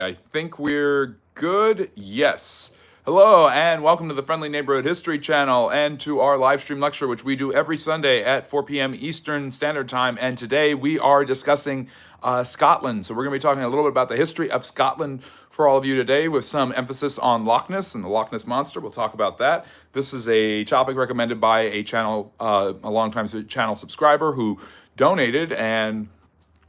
I think we're good. Yes. Hello, and welcome to the Friendly Neighborhood History Channel and to our live stream lecture, which we do every Sunday at 4 p.m. Eastern Standard Time. And today we are discussing Scotland. So we're going to be talking a little bit about the history of Scotland for all of you today, with some emphasis on Loch Ness and the Loch Ness Monster. We'll talk about that. This is a topic recommended by a channel, a longtime channel subscriber who donated, and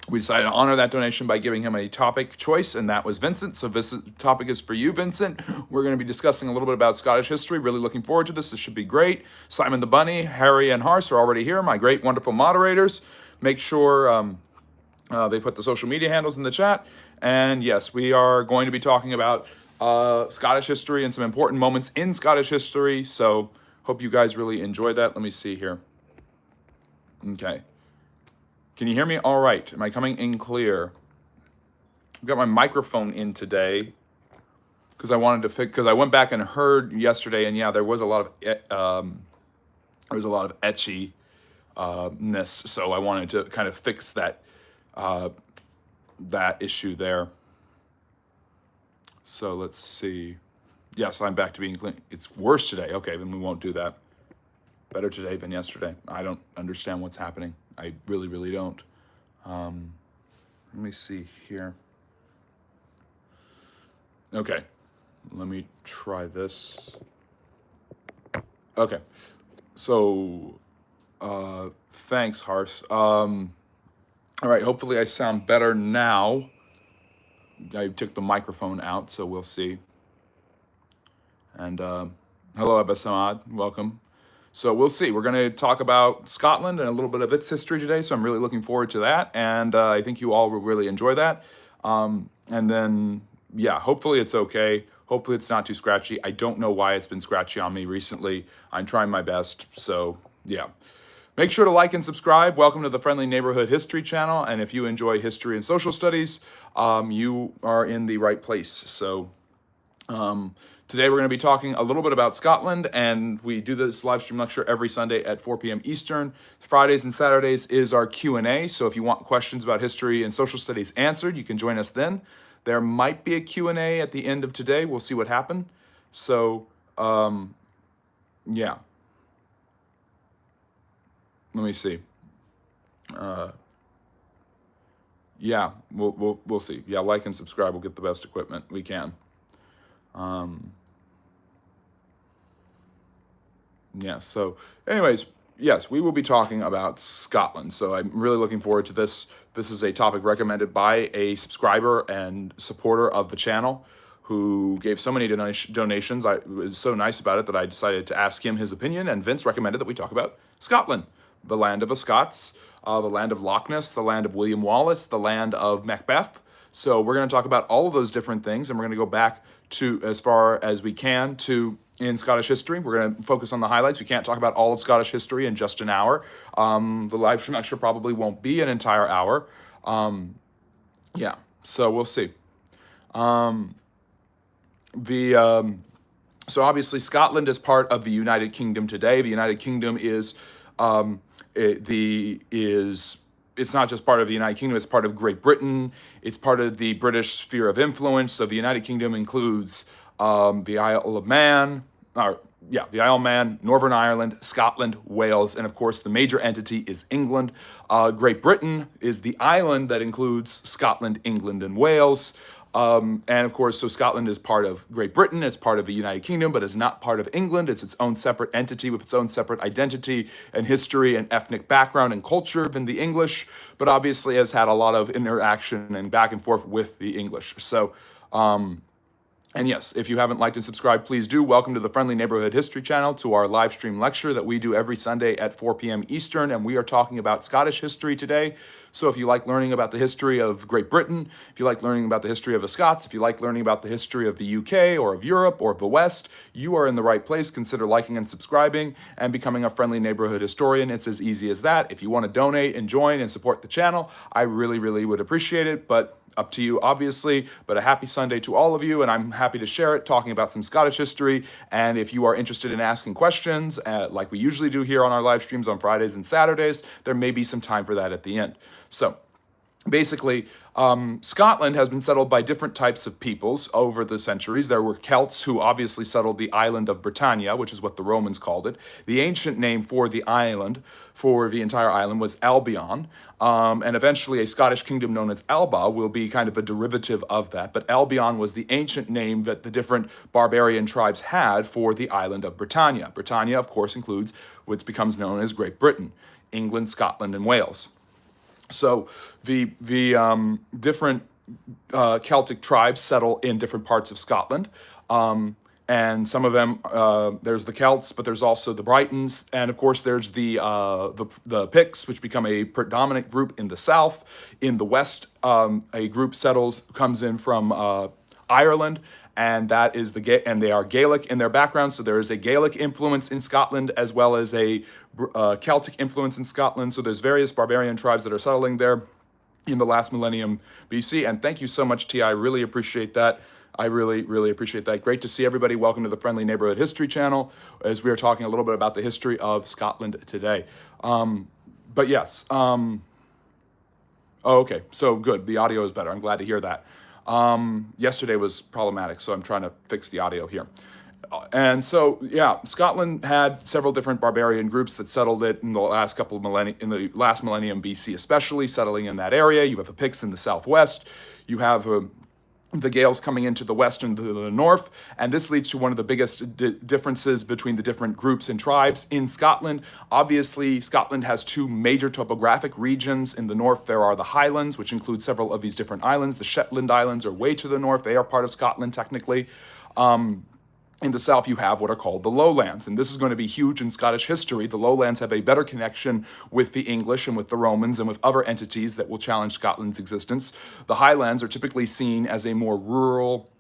we decided to honor that donation by giving him a topic choice, and that was Vincent. So this topic is for you, Vincent. We're going to be discussing a little bit about Scottish history. Really looking forward to this. This should be great. Simon the Bunny, Harry, and Hars are already here, my great, wonderful moderators. Make sure they put the social media handles in the chat. And yes, we are going to be talking about Scottish history and some important moments in Scottish history. So hope you guys really enjoy that. Let me see here. Okay. Can you hear me all right? Am I coming in clear? I've got my microphone in today because I wanted to fix, because I went back and heard yesterday, and yeah, there was a lot of etchy ness, so I wanted to kind of fix that issue there. So let's see. Yes, I'm back to being clean. It's worse today. Okay, then we won't do that. Better today than yesterday. I don't understand what's happening. I really, really don't. Let me see here. Okay, let me try this. Okay, so thanks, Hars. All right, hopefully I sound better now. I took the microphone out, so we'll see. And hello, Abba Samad, welcome. So we'll see. We're going to talk about Scotland and a little bit of its history today, so I'm really looking forward to that, and I think you all will really enjoy that. And then, yeah, hopefully it's okay. Hopefully it's not too scratchy. I don't know why it's been scratchy on me recently. I'm trying my best, so yeah. Make sure to like and subscribe. Welcome to the Friendly Neighborhood History Channel, and if you enjoy history and social studies, you are in the right place. So today we're going to be talking a little bit about Scotland, and we do this live stream lecture every Sunday at 4 p.m. Eastern. Fridays and Saturdays is our Q&A, so if you want questions about history and social studies answered, you can join us then. There might be a Q&A at the end of today. We'll see what happens. So, yeah. Let me see. Yeah, we'll see. Yeah, like and subscribe. We'll get the best equipment we can. Yeah, so anyways, yes, we will be talking about Scotland. So I'm really looking forward to this. This is a topic recommended by a subscriber and supporter of the channel who gave so many donations. I was so nice about it that I decided to ask him his opinion, and Vince recommended that we talk about Scotland, the land of the Scots, the land of Loch Ness, the land of William Wallace, the land of Macbeth. So we're going to talk about all of those different things, and we're going to go back to, as far as we can, to in Scottish history. We're going to focus on the highlights. We can't talk about all of Scottish history in just an hour. The live stream lecture probably won't be an entire hour. Yeah, so we'll see. So obviously Scotland is part of the United Kingdom today. The United Kingdom is it's not just part of the United Kingdom, it's part of Great Britain. It's part of the British sphere of influence. So the United Kingdom includes the Isle of Man, the Isle of Man, Northern Ireland, Scotland, Wales, and of course the major entity is England. Great Britain is the island that includes Scotland, England, and Wales. And of course, so Scotland is part of Great Britain, it's part of the United Kingdom, but is not part of England. It's its own separate entity with its own separate identity and history and ethnic background and culture than the English, but obviously has had a lot of interaction and back and forth with the English. So, and yes, if you haven't liked and subscribed, please do. Welcome to the Friendly Neighborhood History Channel, to our live stream lecture that we do every Sunday at 4 p.m. Eastern, and we are talking about Scottish history today. So if you like learning about the history of Great Britain, if you like learning about the history of the Scots, if you like learning about the history of the UK or of Europe or of the West, you are in the right place. Consider liking and subscribing and becoming a Friendly Neighborhood historian. It's as easy as that. If you want to donate and join and support the channel, I really, really would appreciate it, but up to you, obviously. But a happy Sunday to all of you, and I'm happy to share it, talking about some Scottish history. And if you are interested in asking questions, like we usually do here on our live streams on Fridays and Saturdays, there may be some time for that at the end. So basically, Scotland has been settled by different types of peoples over the centuries. There were Celts who obviously settled the island of Britannia, which is what the Romans called it. The ancient name for the island, for the entire island, was Albion. And eventually a Scottish kingdom known as Alba will be kind of a derivative of that. But Albion was the ancient name that the different barbarian tribes had for the island of Britannia. Britannia, of course, includes what becomes known as Great Britain, England, Scotland, and Wales. So the different Celtic tribes settle in different parts of Scotland, and some of them there's the Celts, but there's also the Britons, and of course there's the Picts, which become a predominant group in the south. In the west, a group comes in from Ireland, and that is and they are Gaelic in their background. So there is a Gaelic influence in Scotland as well as a Celtic influence in Scotland. So there's various barbarian tribes that are settling there in the last millennium BC. And thank you so much, T. I really appreciate that. I really, really appreciate that. Great to see everybody. Welcome to the Friendly Neighborhood History channel, as we are talking a little bit about the history of Scotland today. But yes. Oh, okay. So good. The audio is better. I'm glad to hear that. Yesterday was problematic, so I'm trying to fix the audio here. And so, yeah, Scotland had several different barbarian groups that settled it in the last couple of millennia, in the last millennium BC, especially settling in that area. You have the Picts in the southwest. You have the Gaels coming into the west and the north, and this leads to one of the biggest differences between the different groups and tribes in Scotland. Obviously, Scotland has two major topographic regions. In the north, there are the Highlands, which include several of these different islands. The Shetland Islands are way to the north. They are part of Scotland, technically. In the south, you have what are called the lowlands, and this is going to be huge in Scottish history. The lowlands have a better connection with the English and with the Romans and with other entities that will challenge Scotland's existence. The highlands are typically seen as a more rural,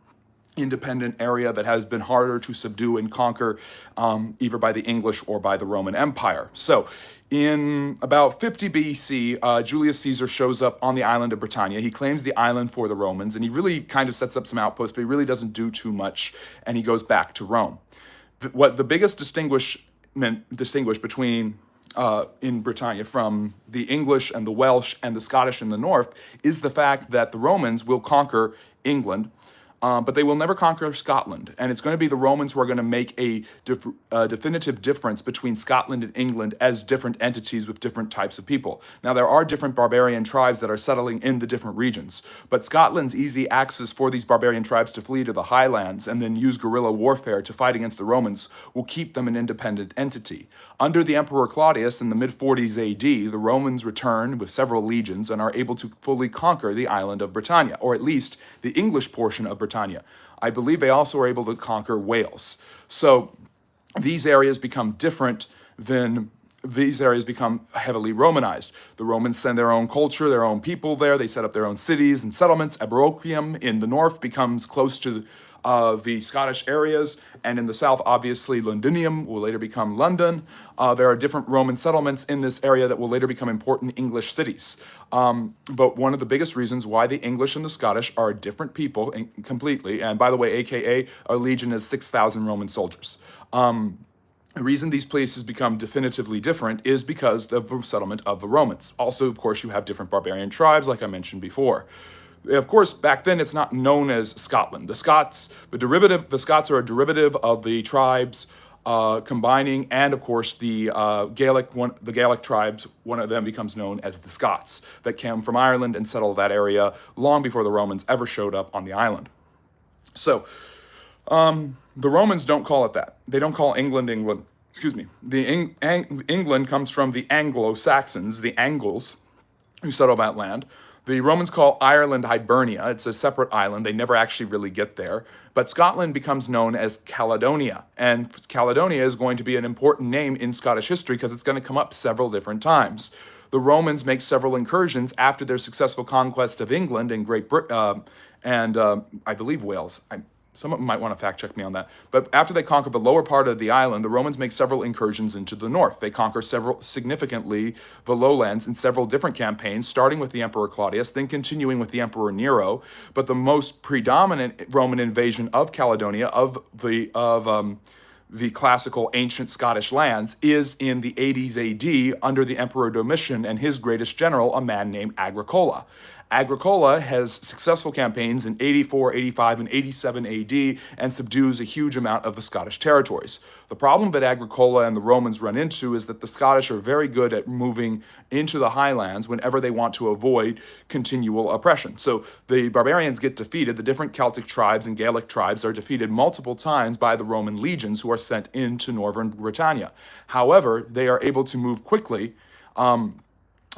independent area that has been harder to subdue and conquer, either by the English or by the Roman Empire. So in about 50 BC, Julius Caesar shows up on the island of Britannia. He claims the island for the Romans, and he really kind of sets up some outposts, but he really doesn't do too much, and he goes back to Rome. What the biggest distinguish between in Britannia from the English and the Welsh and the Scottish in the north is the fact that the Romans will conquer England, but they will never conquer Scotland. And it's going to be the Romans who are going to make a definitive difference between Scotland and England as different entities with different types of people. Now, there are different barbarian tribes that are settling in the different regions, but Scotland's easy access for these barbarian tribes to flee to the highlands and then use guerrilla warfare to fight against the Romans will keep them an independent entity. Under the Emperor Claudius in the mid-40s AD, the Romans return with several legions and are able to fully conquer the island of Britannia, or at least the English portion of Britannia. I believe they also are able to conquer Wales. So these areas become heavily Romanized. The Romans send their own culture, their own people there. They set up their own cities and settlements. Ebrocium in the north becomes close to the Scottish areas, and in the south, obviously, Londinium will later become London. There are different Roman settlements in this area that will later become important English cities. But one of the biggest reasons why the English and the Scottish are different people completely, and by the way, AKA, a legion is 6,000 Roman soldiers. The reason these places become definitively different is because of the settlement of the Romans. Also, of course, you have different barbarian tribes, like I mentioned before. Of course, back then it's not known as Scotland. The Scots are a derivative of the tribes combining, and of course the Gaelic tribes. One of them becomes known as the Scots that came from Ireland and settled that area long before the Romans ever showed up on the island. So the Romans don't call it that. They don't call England England. Excuse me. England comes from the Anglo-Saxons, the Angles, who settled that land. The Romans call Ireland Hibernia. It's a separate island. They never actually really get there. But Scotland becomes known as Caledonia. And Caledonia is going to be an important name in Scottish history because it's going to come up several different times. The Romans make several incursions after their successful conquest of England and Great Britain, and I believe Wales. Some of them might want to fact check me on that. But after they conquer the lower part of the island, the Romans make several incursions into the north. They conquer significantly the lowlands in several different campaigns, starting with the Emperor Claudius, then continuing with the Emperor Nero. But the most predominant Roman invasion of Caledonia, of the classical ancient Scottish lands, is in the 80s AD under the Emperor Domitian and his greatest general, a man named Agricola. Agricola has successful campaigns in 84, 85, and 87 AD and subdues a huge amount of the Scottish territories. The problem that Agricola and the Romans run into is that the Scottish are very good at moving into the highlands whenever they want to avoid continual oppression. So the barbarians get defeated. The different Celtic tribes and Gaelic tribes are defeated multiple times by the Roman legions who are sent into northern Britannia. However, they are able to move quickly.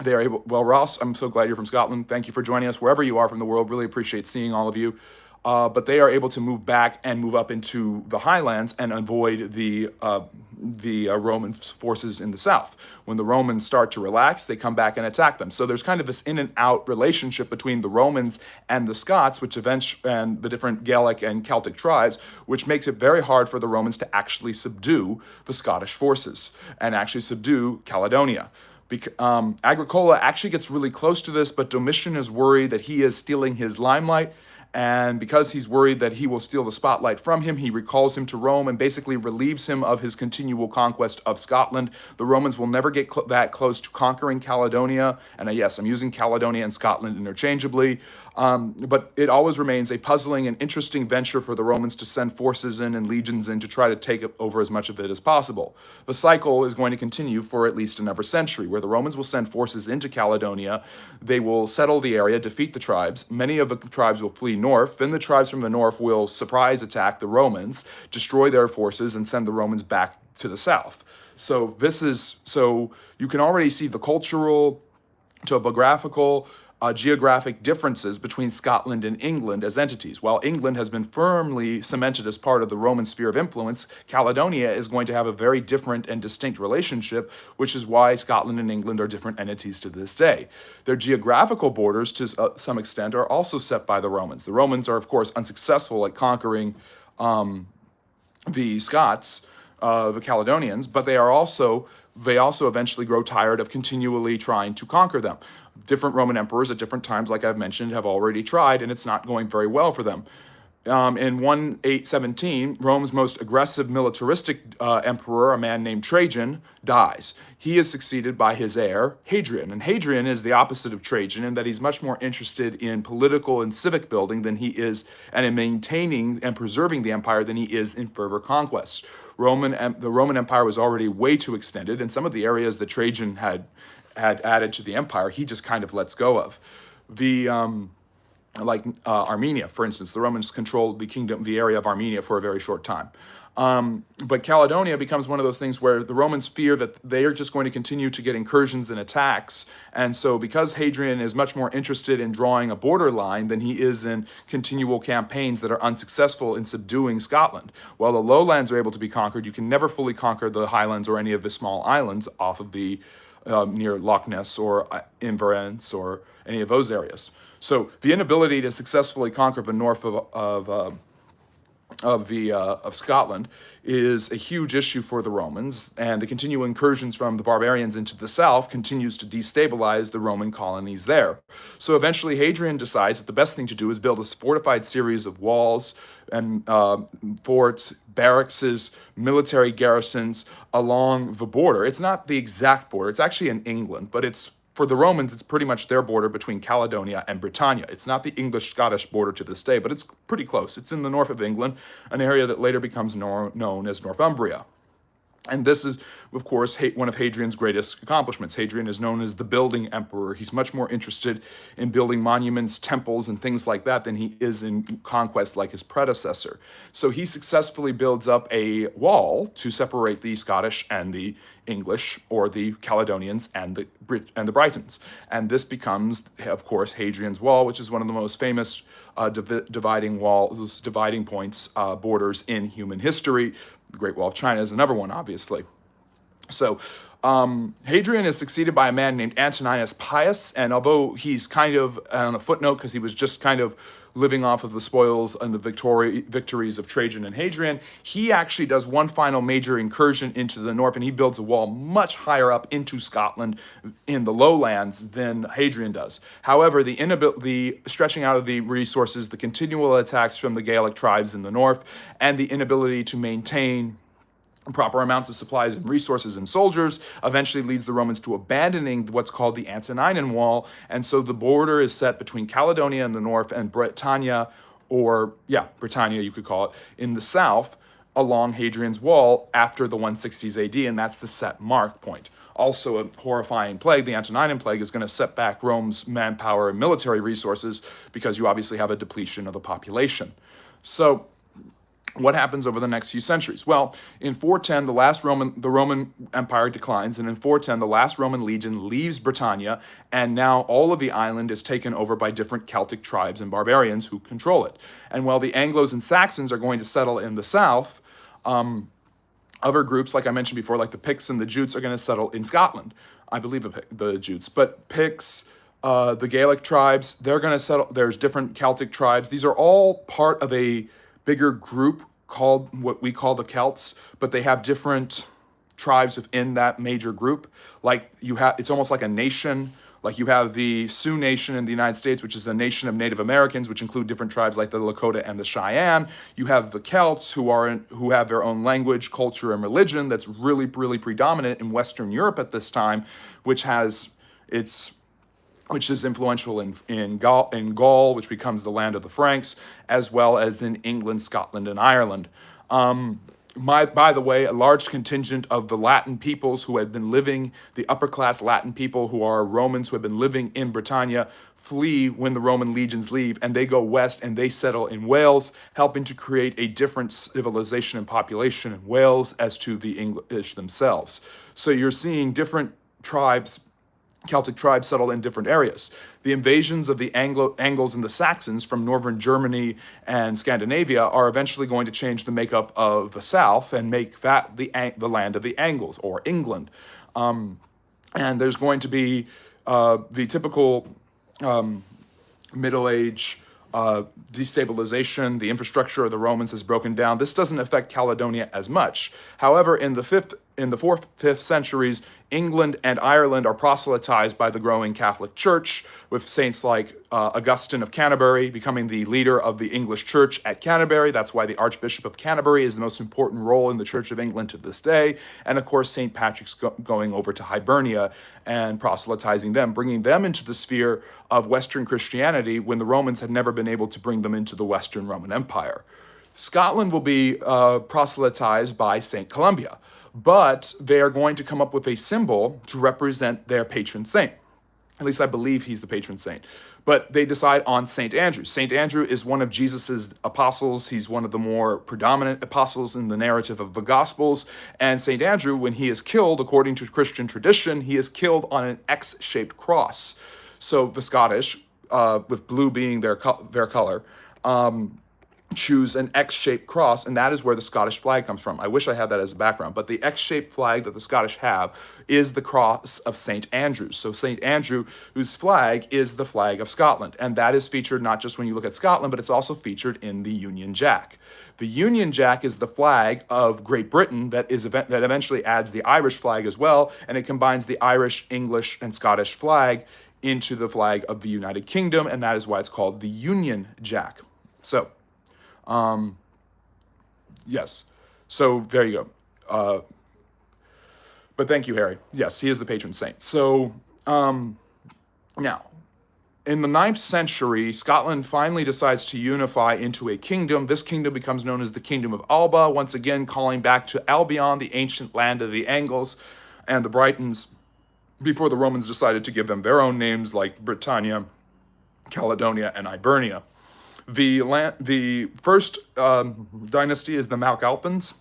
They are able, well, Ross, I'm so glad you're from Scotland. Thank you for joining us wherever you are from the world. Really appreciate seeing all of you. But they are able to move back and move up into the highlands and avoid the Roman forces in the south. When the Romans start to relax, they come back and attack them. So there's kind of this in and out relationship between the Romans and the Scots, which and the different Gaelic and Celtic tribes, which makes it very hard for the Romans to actually subdue the Scottish forces and actually subdue Caledonia. Agricola actually gets really close to this, but Domitian is worried that he is stealing his limelight. And because he's worried that he will steal the spotlight from him, he recalls him to Rome and basically relieves him of his continual conquest of Scotland. The Romans will never get that close to conquering Caledonia. And yes, I'm using Caledonia and Scotland interchangeably. But it always remains a puzzling and interesting venture for the Romans to send forces in and legions in to try to take over as much of it as possible. The cycle is going to continue for at least another century, where the Romans will send forces into Caledonia. They will settle the area, defeat the tribes. Many of the tribes will flee north. Then the tribes from the north will surprise attack the Romans, destroy their forces, and send the Romans back to the south. So you can already see the cultural, topographical, geographic differences between Scotland and England as entities. While England has been firmly cemented as part of the Roman sphere of influence, Caledonia is going to have a very different and distinct relationship, which is why Scotland and England are different entities to this day. Their geographical borders, to some extent, are also set by the Romans. The Romans are, of course, unsuccessful at conquering the Scots, the Caledonians, but they also eventually grow tired of continually trying to conquer them. Different Roman emperors at different times, like I've mentioned, have already tried, and it's not going very well for them. In 1817, Rome's most aggressive militaristic emperor, a man named Trajan, dies. He is succeeded by his heir, Hadrian. And Hadrian is the opposite of Trajan in that he's much more interested in political and civic building than he is, and in maintaining and preserving the empire than he is in further conquests. The Roman Empire was already way too extended, and some of the areas that Trajan had added to the empire, he just kind of lets go of. Armenia, for instance, the Romans controlled the area of Armenia for a very short time. But Caledonia becomes one of those things where the Romans fear that they are just going to continue to get incursions and attacks. And so because Hadrian is much more interested in drawing a borderline than he is in continual campaigns that are unsuccessful in subduing Scotland. While the lowlands are able to be conquered, you can never fully conquer the highlands or any of the small islands off of the near Loch Ness or Inverness or any of those areas. So the inability to successfully conquer the north of Scotland is a huge issue for the Romans, and the continual incursions from the barbarians into the south continues to destabilize the Roman colonies there. So eventually Hadrian decides that the best thing to do is build a fortified series of walls and forts, barracks, military garrisons along the border. It's not the exact border, it's actually in England, but for the Romans, it's pretty much their border between Caledonia and Britannia. It's not the English-Scottish border to this day, but it's pretty close. It's in the north of England, an area that later becomes known as Northumbria. And this is, of course, one of Hadrian's greatest accomplishments. Hadrian is known as the building emperor. He's much more interested in building monuments, temples, and things like that than he is in conquest like his predecessor. So he successfully builds up a wall to separate the Scottish and the English, or the Caledonians and the Britons. And this becomes, of course, Hadrian's Wall, which is one of the most famous dividing points, borders in human history. The Great Wall of China is another one, obviously. So Hadrian is succeeded by a man named Antoninus Pius, and although he's kind of on a footnote because he was just kind of living off of the spoils and the victories of Trajan and Hadrian, he actually does one final major incursion into the north, and he builds a wall much higher up into Scotland in the lowlands than Hadrian does. However, the stretching out of the resources, the continual attacks from the Gaelic tribes in the north, and the inability to maintain proper amounts of supplies and resources and soldiers eventually leads the Romans to abandoning what's called the Antonine Wall. And so the border is set between Caledonia in the north and Britannia, or yeah, Britannia you could call it, in the south along Hadrian's Wall after the 160s AD, and that's the set mark point. Also a horrifying plague, the Antonine Plague, is going to set back Rome's manpower and military resources because you obviously have a depletion of the population. So what happens over the next few centuries? Well, in 410, the Roman Empire declines, and in 410, the last Roman legion leaves Britannia, and now all of the island is taken over by different Celtic tribes and barbarians who control it. And while the Anglos and Saxons are going to settle in the south, other groups, like I mentioned before, like the Picts and the Jutes, are going to settle in Scotland. I believe the Jutes, but Picts, the Gaelic tribes, they're going to settle. There's different Celtic tribes. These are all part of a bigger group called what we call the Celts, but they have different tribes within that major group. Like it's almost like a nation. Like you have the Sioux Nation in the United States, which is a nation of Native Americans, which include different tribes like the Lakota and the Cheyenne. You have the Celts who have their own language, culture, and religion that's really, really predominant in Western Europe at this time, which is influential in Gaul, which becomes the land of the Franks, as well as in England, Scotland, and Ireland. By the way, a large contingent of the Latin peoples who had been living, the upper class Latin people who are Romans who have been living in Britannia, flee when the Roman legions leave, and they go west and they settle in Wales, helping to create a different civilization and population in Wales as to the English themselves. So you're seeing different tribes, Celtic tribes, settled in different areas. The invasions of the Angles and the Saxons from northern Germany and Scandinavia are eventually going to change the makeup of the South and make that the land of the Angles, or England. And there's going to be the typical Middle Age destabilization. The infrastructure of the Romans has broken down. This doesn't affect Caledonia as much. However, in the 4th, 5th centuries, England and Ireland are proselytized by the growing Catholic Church, with saints like Augustine of Canterbury becoming the leader of the English Church at Canterbury. That's why the Archbishop of Canterbury is the most important role in the Church of England to this day. And of course, St. Patrick's going over to Hibernia and proselytizing them, bringing them into the sphere of Western Christianity when the Romans had never been able to bring them into the Western Roman Empire. Scotland will be proselytized by St. Columba, but they are going to come up with a symbol to represent their patron saint. At least I believe he's the patron saint. But they decide on St. Andrew. St. Andrew is one of Jesus's apostles. He's one of the more predominant apostles in the narrative of the Gospels. And St. Andrew, when he is killed, according to Christian tradition, he is killed on an X-shaped cross. So the Scottish, with blue being their color, choose an X-shaped cross, and that is where the Scottish flag comes from. I wish I had that as a background, but the X-shaped flag that the Scottish have is the cross of St. Andrews. So St. Andrew, whose flag is the flag of Scotland, and that is featured not just when you look at Scotland, but it's also featured in the Union Jack. The Union Jack is the flag of Great Britain that eventually adds the Irish flag as well, and it combines the Irish, English, and Scottish flag into the flag of the United Kingdom, and that is why it's called the Union Jack. So, yes. So there you go. But thank you, Harry. Yes, he is the patron saint. So now, in the 9th century, Scotland finally decides to unify into a kingdom. This kingdom becomes known as the Kingdom of Alba, once again calling back to Albion, the ancient land of the Angles and the Britons, before the Romans decided to give them their own names like Britannia, Caledonia, and Hibernia. The first dynasty is the MacAlpins,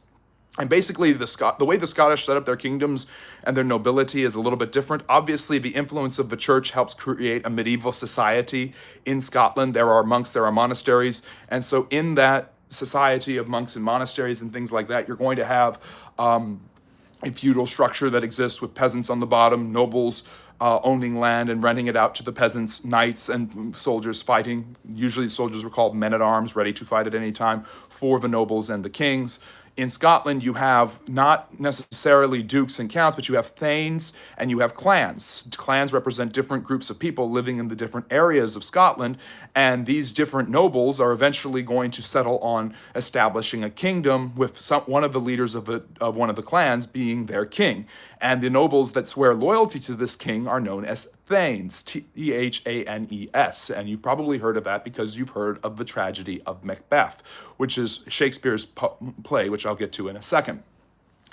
and basically the way the Scottish set up their kingdoms and their nobility is a little bit different. Obviously, the influence of the church helps create a medieval society in Scotland. There are monks, there are monasteries, and so in that society of monks and monasteries and things like that, you're going to have a feudal structure that exists with peasants on the bottom, nobles owning land and renting it out to the peasants, knights and soldiers fighting. Usually soldiers were called men-at-arms, ready to fight at any time for the nobles and the kings. In Scotland, you have not necessarily dukes and counts, but you have thanes and you have clans. Clans represent different groups of people living in the different areas of Scotland, and these different nobles are eventually going to settle on establishing a kingdom with one of the leaders of one of the clans being their king. And the nobles that swear loyalty to this king are known as thanes, Thanes. And you've probably heard of that because you've heard of the tragedy of Macbeth, which is Shakespeare's play, which I'll get to in a second.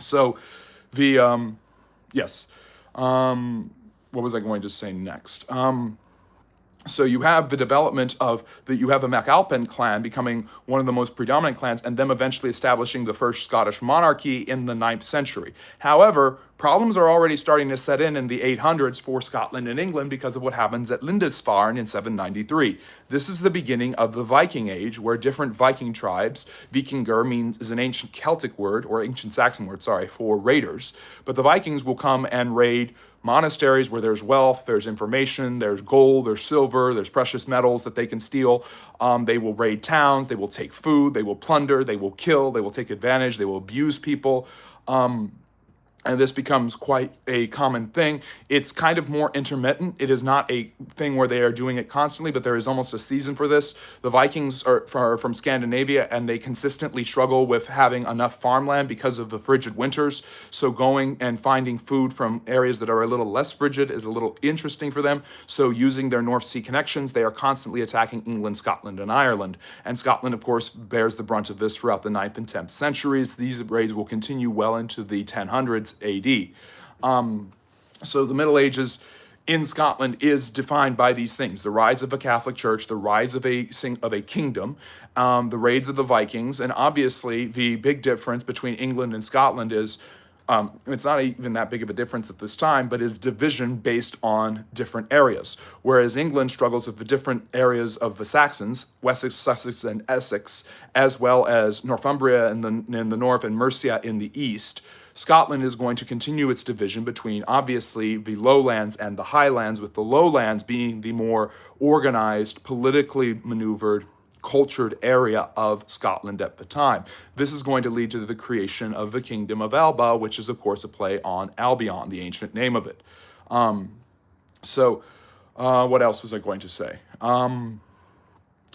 So the, yes, what was I going to say next? So you have the development of you have a MacAlpin clan becoming one of the most predominant clans and them eventually establishing the first Scottish monarchy in the 9th century. However, problems are already starting to set in the 800s for Scotland and England because of what happens at Lindisfarne in 793. This is the beginning of the Viking Age, where different Viking tribes, Vikingur is an ancient Celtic word, or ancient Saxon word, sorry, for raiders, but the Vikings will come and raid monasteries where there's wealth, there's information, there's gold, there's silver, there's precious metals that they can steal. They will raid towns, they will take food, they will plunder, they will kill, they will take advantage, they will abuse people. And this becomes quite a common thing. It's kind of more intermittent. It is not a thing where they are doing it constantly, but there is almost a season for this. The Vikings are from Scandinavia, and they consistently struggle with having enough farmland because of the frigid winters. So going and finding food from areas that are a little less frigid is a little interesting for them. So using their North Sea connections, they are constantly attacking England, Scotland, and Ireland. And Scotland, of course, bears the brunt of this throughout the 9th and 10th centuries. These raids will continue well into the 1000s AD. So the Middle Ages in Scotland is defined by these things: the rise of a Catholic Church, the rise of a kingdom, the raids of the Vikings, and obviously the big difference between England and Scotland is it's not even that big of a difference at this time, but is division based on different areas. Whereas England struggles with the different areas of the Saxons, Wessex, Sussex, and Essex, as well as Northumbria in the north and Mercia in the east. Scotland is going to continue its division between, obviously, the lowlands and the highlands, with the lowlands being the more organized, politically maneuvered, cultured area of Scotland at the time. This is going to lead to the creation of the Kingdom of Alba, which is, of course, a play on Albion, the ancient name of it. What else was I going to say?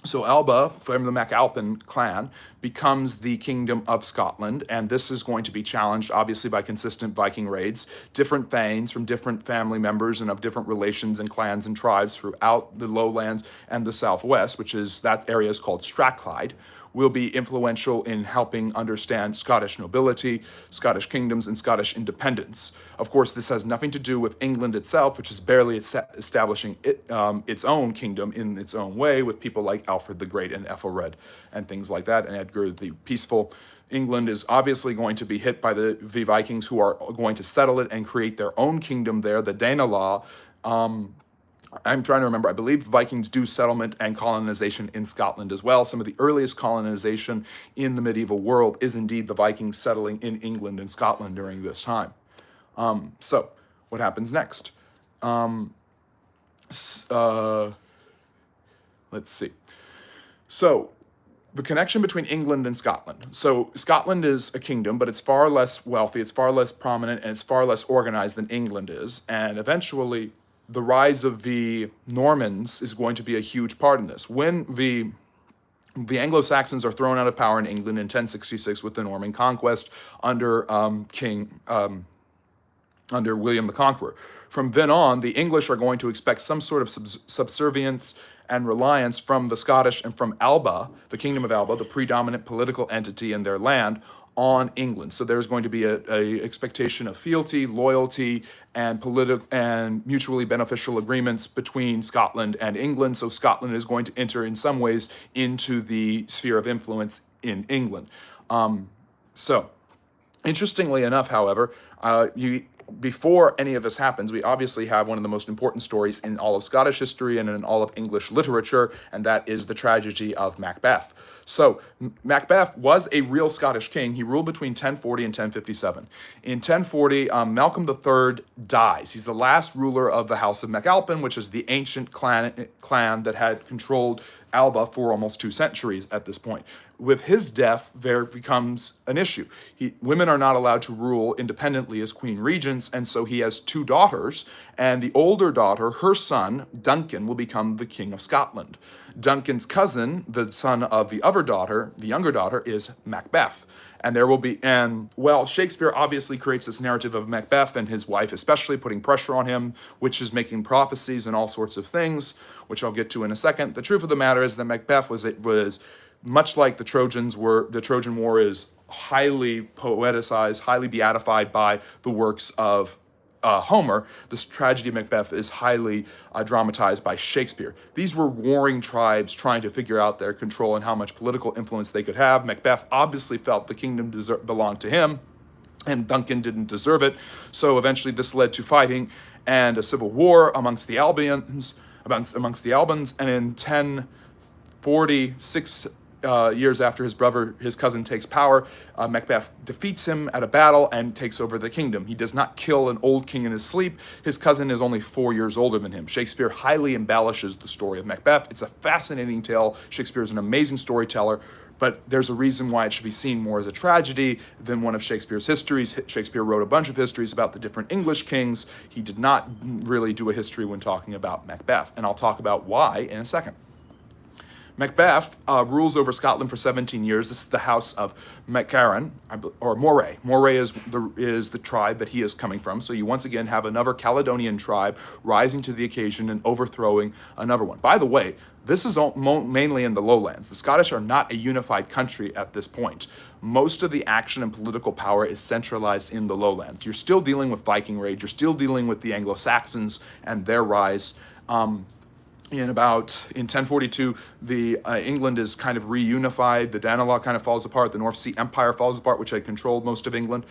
So Alba, from the MacAlpin clan, becomes the Kingdom of Scotland, and this is going to be challenged, obviously, by consistent Viking raids. Different thanes from different family members and of different relations and clans and tribes throughout the lowlands and the southwest, that area is called Strathclyde, will be influential in helping understand Scottish nobility, Scottish kingdoms, and Scottish independence. Of course, this has nothing to do with England itself, which is barely establishing its own kingdom in its own way, with people like Alfred the Great and Ethelred and things like that, and Edgar the Peaceful. England is obviously going to be hit by the Vikings, who are going to settle it and create their own kingdom there, the Danelaw. I'm trying to remember, I believe Vikings do settlement and colonization in Scotland as well. Some of the earliest colonization in the medieval world is indeed the Vikings settling in England and Scotland during this time. So what happens next? Let's see. So the connection between England and Scotland. So Scotland is a kingdom, but it's far less wealthy, it's far less prominent, and it's far less organized than England is. And eventually, the rise of the Normans is going to be a huge part in this. When the Anglo-Saxons are thrown out of power in England in 1066 with the Norman conquest under under William the Conqueror. From then on, the English are going to expect some sort of subservience and reliance from the Scottish and from Alba, the Kingdom of Alba, the predominant political entity in their land, on England. So there's going to be a expectation of fealty, loyalty, and mutually beneficial agreements between Scotland and England. So Scotland is going to enter in some ways into the sphere of influence in England. So interestingly enough, however, before any of this happens, we obviously have one of the most important stories in all of Scottish history and in all of English literature, and that is the tragedy of Macbeth. So Macbeth was a real Scottish king. He ruled between 1040 and 1057. In 1040, Malcolm III dies. He's the last ruler of the House of MacAlpin, which is the ancient clan that had controlled Alba for almost 2 centuries at this point. With his death, there becomes an issue. Women are not allowed to rule independently as queen regents, and so he has 2 daughters, and the older daughter, her son, Duncan, will become the King of Scotland. Duncan's cousin, the son of the other daughter, the younger daughter, is Macbeth. And there will be, and well, Shakespeare obviously creates this narrative of Macbeth and his wife, especially putting pressure on him, which is making prophecies and all sorts of things, which I'll get to in a second. The truth of the matter is that Macbeth was much like the Trojans were. The Trojan War is highly poeticized, highly beatified by the works of Homer. This tragedy of Macbeth is highly dramatized by Shakespeare. These were warring tribes trying to figure out their control and how much political influence they could have. Macbeth obviously felt the kingdom belonged to him, and Duncan didn't deserve it. So eventually this led to fighting and a civil war amongst the Albans, and in 1046, years after his cousin takes power, Macbeth defeats him at a battle and takes over the kingdom. He does not kill an old king in his sleep. His cousin is only 4 years older than him. Shakespeare highly embellishes the story of Macbeth. It's a fascinating tale. Shakespeare is an amazing storyteller, but there's a reason why it should be seen more as a tragedy than one of Shakespeare's histories. Shakespeare wrote a bunch of histories about the different English kings. He did not really do a history when talking about Macbeth, and I'll talk about why in a second. Macbeth rules over Scotland for 17 years. This is the house of Maclaren, or Moray. Moray is the tribe that he is coming from. So you once again have another Caledonian tribe rising to the occasion and overthrowing another one. By the way, this is mainly in the lowlands. The Scottish are not a unified country at this point. Most of the action and political power is centralized in the lowlands. You're still dealing with Viking rage. You're still dealing with the Anglo-Saxons and their rise. In 1042, England is kind of reunified. The Danelaw kind of falls apart. The North Sea Empire falls apart, which had controlled most of England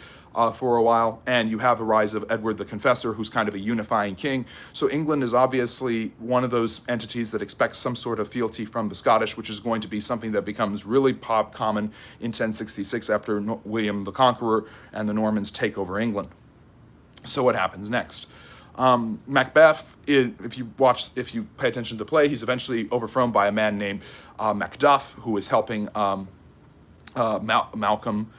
for a while. And you have the rise of Edward the Confessor, who's kind of a unifying king. So England is obviously one of those entities that expects some sort of fealty from the Scottish, which is going to be something that becomes really common in 1066 after William the Conqueror and the Normans take over England. So what happens next? Macbeth, if you pay attention to the play, he's eventually overthrown by a man named Macduff, who is helping Malcolm,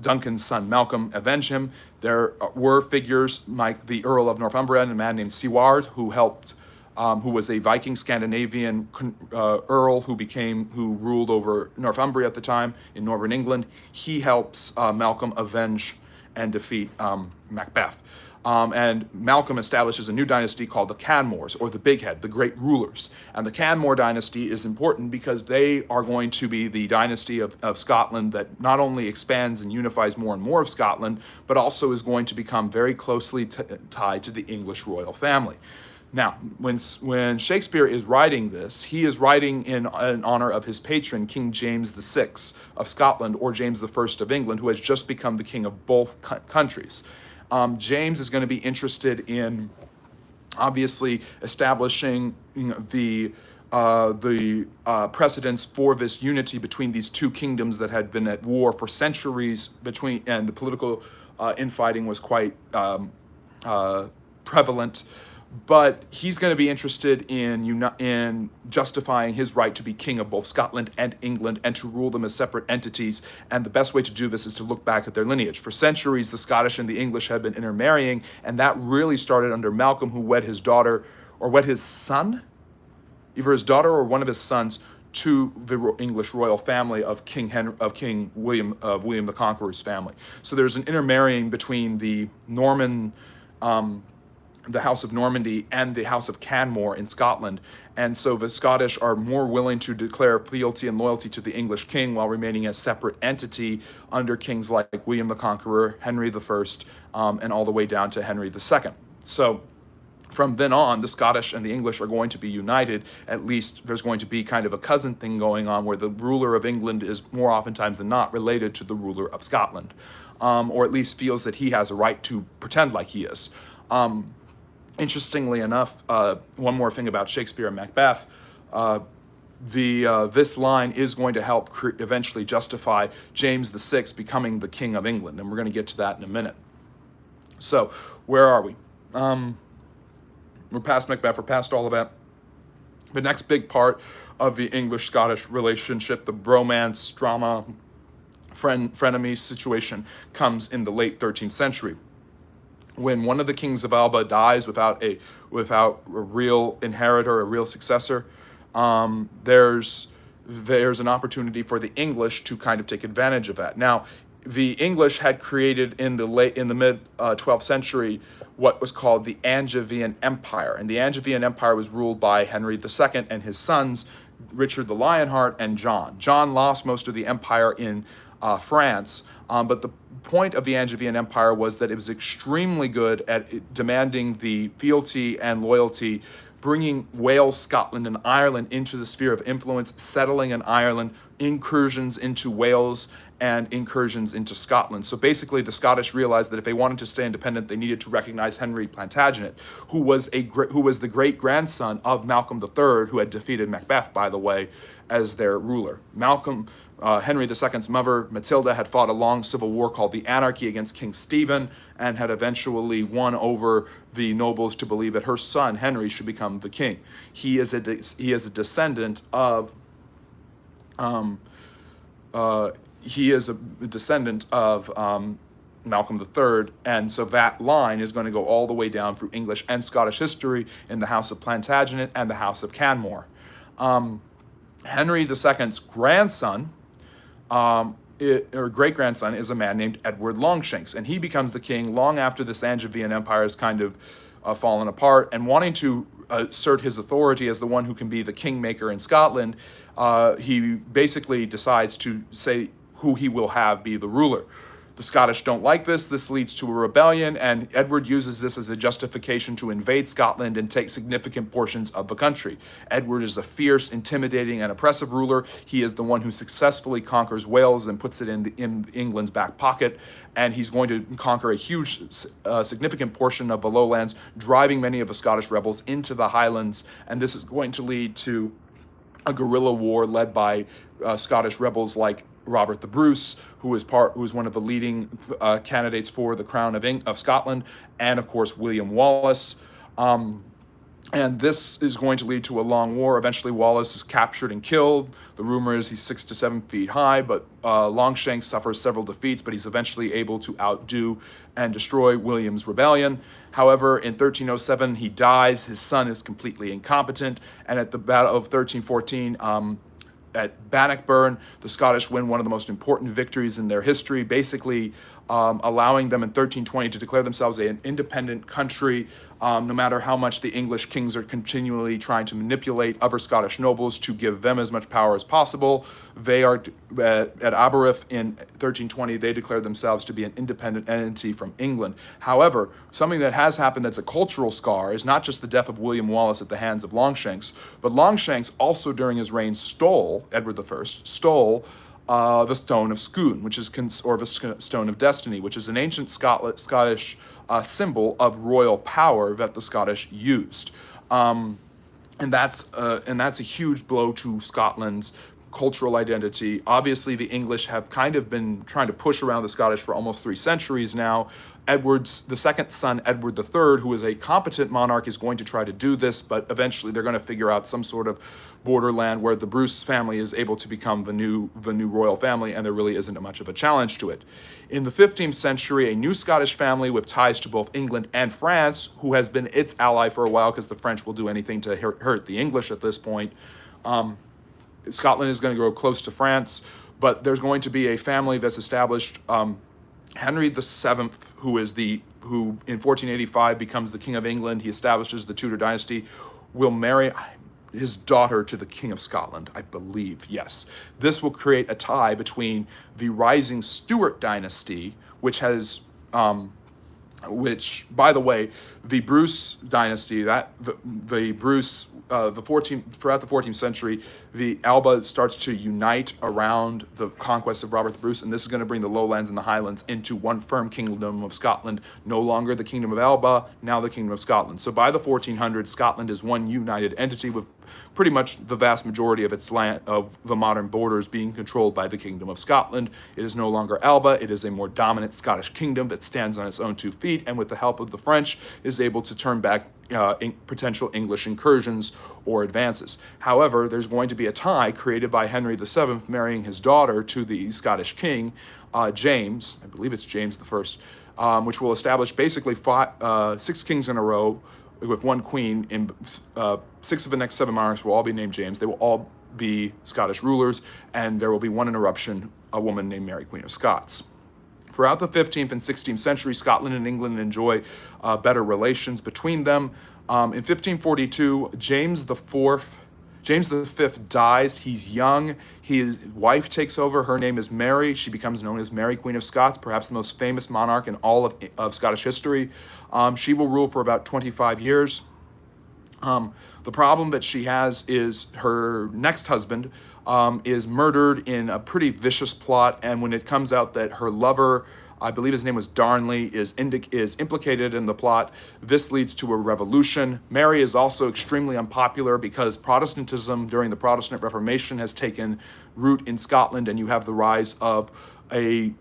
Duncan's son Malcolm, avenge him. There were figures like the Earl of Northumbria and a man named Siward, who helped, who was a Viking Scandinavian earl who ruled over Northumbria at the time in northern England. He helps Malcolm avenge and defeat Macbeth. And Malcolm establishes a new dynasty called the Canmores, or the Big Head, the Great Rulers. And the Canmore dynasty is important because they are going to be the dynasty of Scotland that not only expands and unifies more and more of Scotland, but also is going to become very closely tied to the English royal family. Now, when Shakespeare is writing this, he is writing in honor of his patron, King James VI of Scotland, or James I of England, who has just become the king of both countries. James is going to be interested in obviously establishing the precedents for this unity between these two kingdoms that had been at war for centuries and the political infighting was quite prevalent. But he's going to be interested in justifying his right to be king of both Scotland and England and to rule them as separate entities. And the best way to do this is to look back at their lineage. For centuries, the Scottish and the English had been intermarrying, and that really started under Malcolm, who wed his daughter, or wed his son, either his daughter or one of his sons, to the English royal family of King William the Conqueror's family. So there's an intermarrying between the the House of Normandy and the House of Canmore in Scotland. And so the Scottish are more willing to declare fealty and loyalty to the English king while remaining a separate entity under kings like William the Conqueror, Henry I, and all the way down to Henry II. So from then on, the Scottish and the English are going to be united. At least there's going to be kind of a cousin thing going on where the ruler of England is more oftentimes than not related to the ruler of Scotland, or at least feels that he has a right to pretend like he is. Interestingly enough, one more thing about Shakespeare and Macbeth, this line is going to help eventually justify James VI becoming the King of England, and we're going to get to that in a minute. So, where are we? We're past Macbeth, we're past all of that. The next big part of the English-Scottish relationship. The bromance, drama, frenemy situation comes in the late 13th century, when one of the kings of Alba dies without a real inheritor, a real successor. There's an opportunity for the English to kind of take advantage of that. Now, the English had created in the mid 12th century what was called the Angevin Empire, and the Angevin Empire was ruled by Henry II and his sons, Richard the Lionheart and John. John lost most of the empire in France, but the point of the Angevin Empire was that it was extremely good at demanding the fealty and loyalty, bringing Wales, Scotland, and Ireland into the sphere of influence, settling in Ireland, incursions into Wales, and incursions into Scotland. So basically, the Scottish realized that if they wanted to stay independent, they needed to recognize Henry Plantagenet, who was the great-grandson of Malcolm III, who had defeated Macbeth, by the way, as their ruler. Henry II's mother, Matilda, had fought a long civil war called the Anarchy against King Stephen, and had eventually won over the nobles to believe that her son, Henry, should become the king. He is a descendant of Malcolm III, and so that line is going to go all the way down through English and Scottish history in the House of Plantagenet and the House of Canmore. Henry II's grandson, or great-grandson, is a man named Edward Longshanks, and he becomes the king long after this Angevin Empire has kind of fallen apart, and wanting to assert his authority as the one who can be the kingmaker in Scotland, he basically decides to say who he will have be the ruler. The Scottish don't like this. This leads to a rebellion, and Edward uses this as a justification to invade Scotland and take significant portions of the country. Edward is a fierce, intimidating, and oppressive ruler. He is the one who successfully conquers Wales and puts it in England's back pocket, and he's going to conquer a huge, significant portion of the lowlands, driving many of the Scottish rebels into the Highlands, and this is going to lead to a guerrilla war led by Scottish rebels like Robert the Bruce, who is one of the leading candidates for the crown of Scotland, and of course William Wallace. And this is going to lead to a long war. Eventually, Wallace is captured and killed. The rumor is he's 6 to 7 feet high, but Longshanks suffers several defeats, but he's eventually able to outdo and destroy William's rebellion. However, in 1307, he dies. His son is completely incompetent, and at the Battle of 1314, at Bannockburn, the Scottish win one of the most important victories in their history, basically allowing them in 1320 to declare themselves an independent country, no matter how much the English kings are continually trying to manipulate other Scottish nobles to give them as much power as possible. They are, at Aberystwyth in 1320, they declared themselves to be an independent entity from England. However, something that has happened that's a cultural scar is not just the death of William Wallace at the hands of Longshanks, but Longshanks also during his reign Edward I stole the Stone of Scone, which is or the Stone of Destiny, which is an ancient Scottish symbol of royal power that the Scottish used, and that's a huge blow to Scotland's cultural identity. Obviously, the English have kind of been trying to push around the Scottish for almost 3 centuries now. The second son, Edward III, who is a competent monarch, is going to try to do this, but eventually they're going to figure out some sort of borderland where the Bruce family is able to become the new royal family, and there really isn't much of a challenge to it. In the 15th century, a new Scottish family with ties to both England and France, who has been its ally for a while because the French will do anything to hurt the English at this point. Scotland is going to grow close to France, but there's going to be a family that's established. Henry VII, who in 1485 becomes the King of England, he establishes the Tudor dynasty, will marry his daughter to the King of Scotland, I believe, yes. This will create a tie between the rising Stuart dynasty, which, by the way, the Bruce dynasty, throughout the 14th century, the Alba starts to unite around the conquest of Robert the Bruce, and this is going to bring the lowlands and the highlands into one firm kingdom of Scotland, no longer the Kingdom of Alba, now the Kingdom of Scotland. So by the 1400s, Scotland is one united entity with pretty much the vast majority of its land, of the modern borders, being controlled by the Kingdom of Scotland. It is no longer Alba. It is a more dominant Scottish kingdom that stands on its own 2 feet, and with the help of the French is able to turn back potential English incursions or advances. However, there's going to be a tie created by Henry VII marrying his daughter to the Scottish king, James, I believe it's James I, which will establish basically 6 kings in a row with 1 queen. In 6 of the next 7 monarchs will all be named James. They will all be Scottish rulers, and there will be one interruption, a woman named Mary, Queen of Scots. Throughout the 15th and 16th century, Scotland and England enjoy better relations between them. In 1542, James V dies. He's young. His wife takes over. Her name is Mary. She becomes known as Mary, Queen of Scots, perhaps the most famous monarch in all of Scottish history. She will rule for about 25 years. The problem that she has is her next husband is murdered in a pretty vicious plot, and when it comes out that her lover, I believe his name was Darnley, is implicated in the plot, this leads to a revolution. Mary is also extremely unpopular because Protestantism during the Protestant Reformation has taken root in Scotland, and you have the rise of a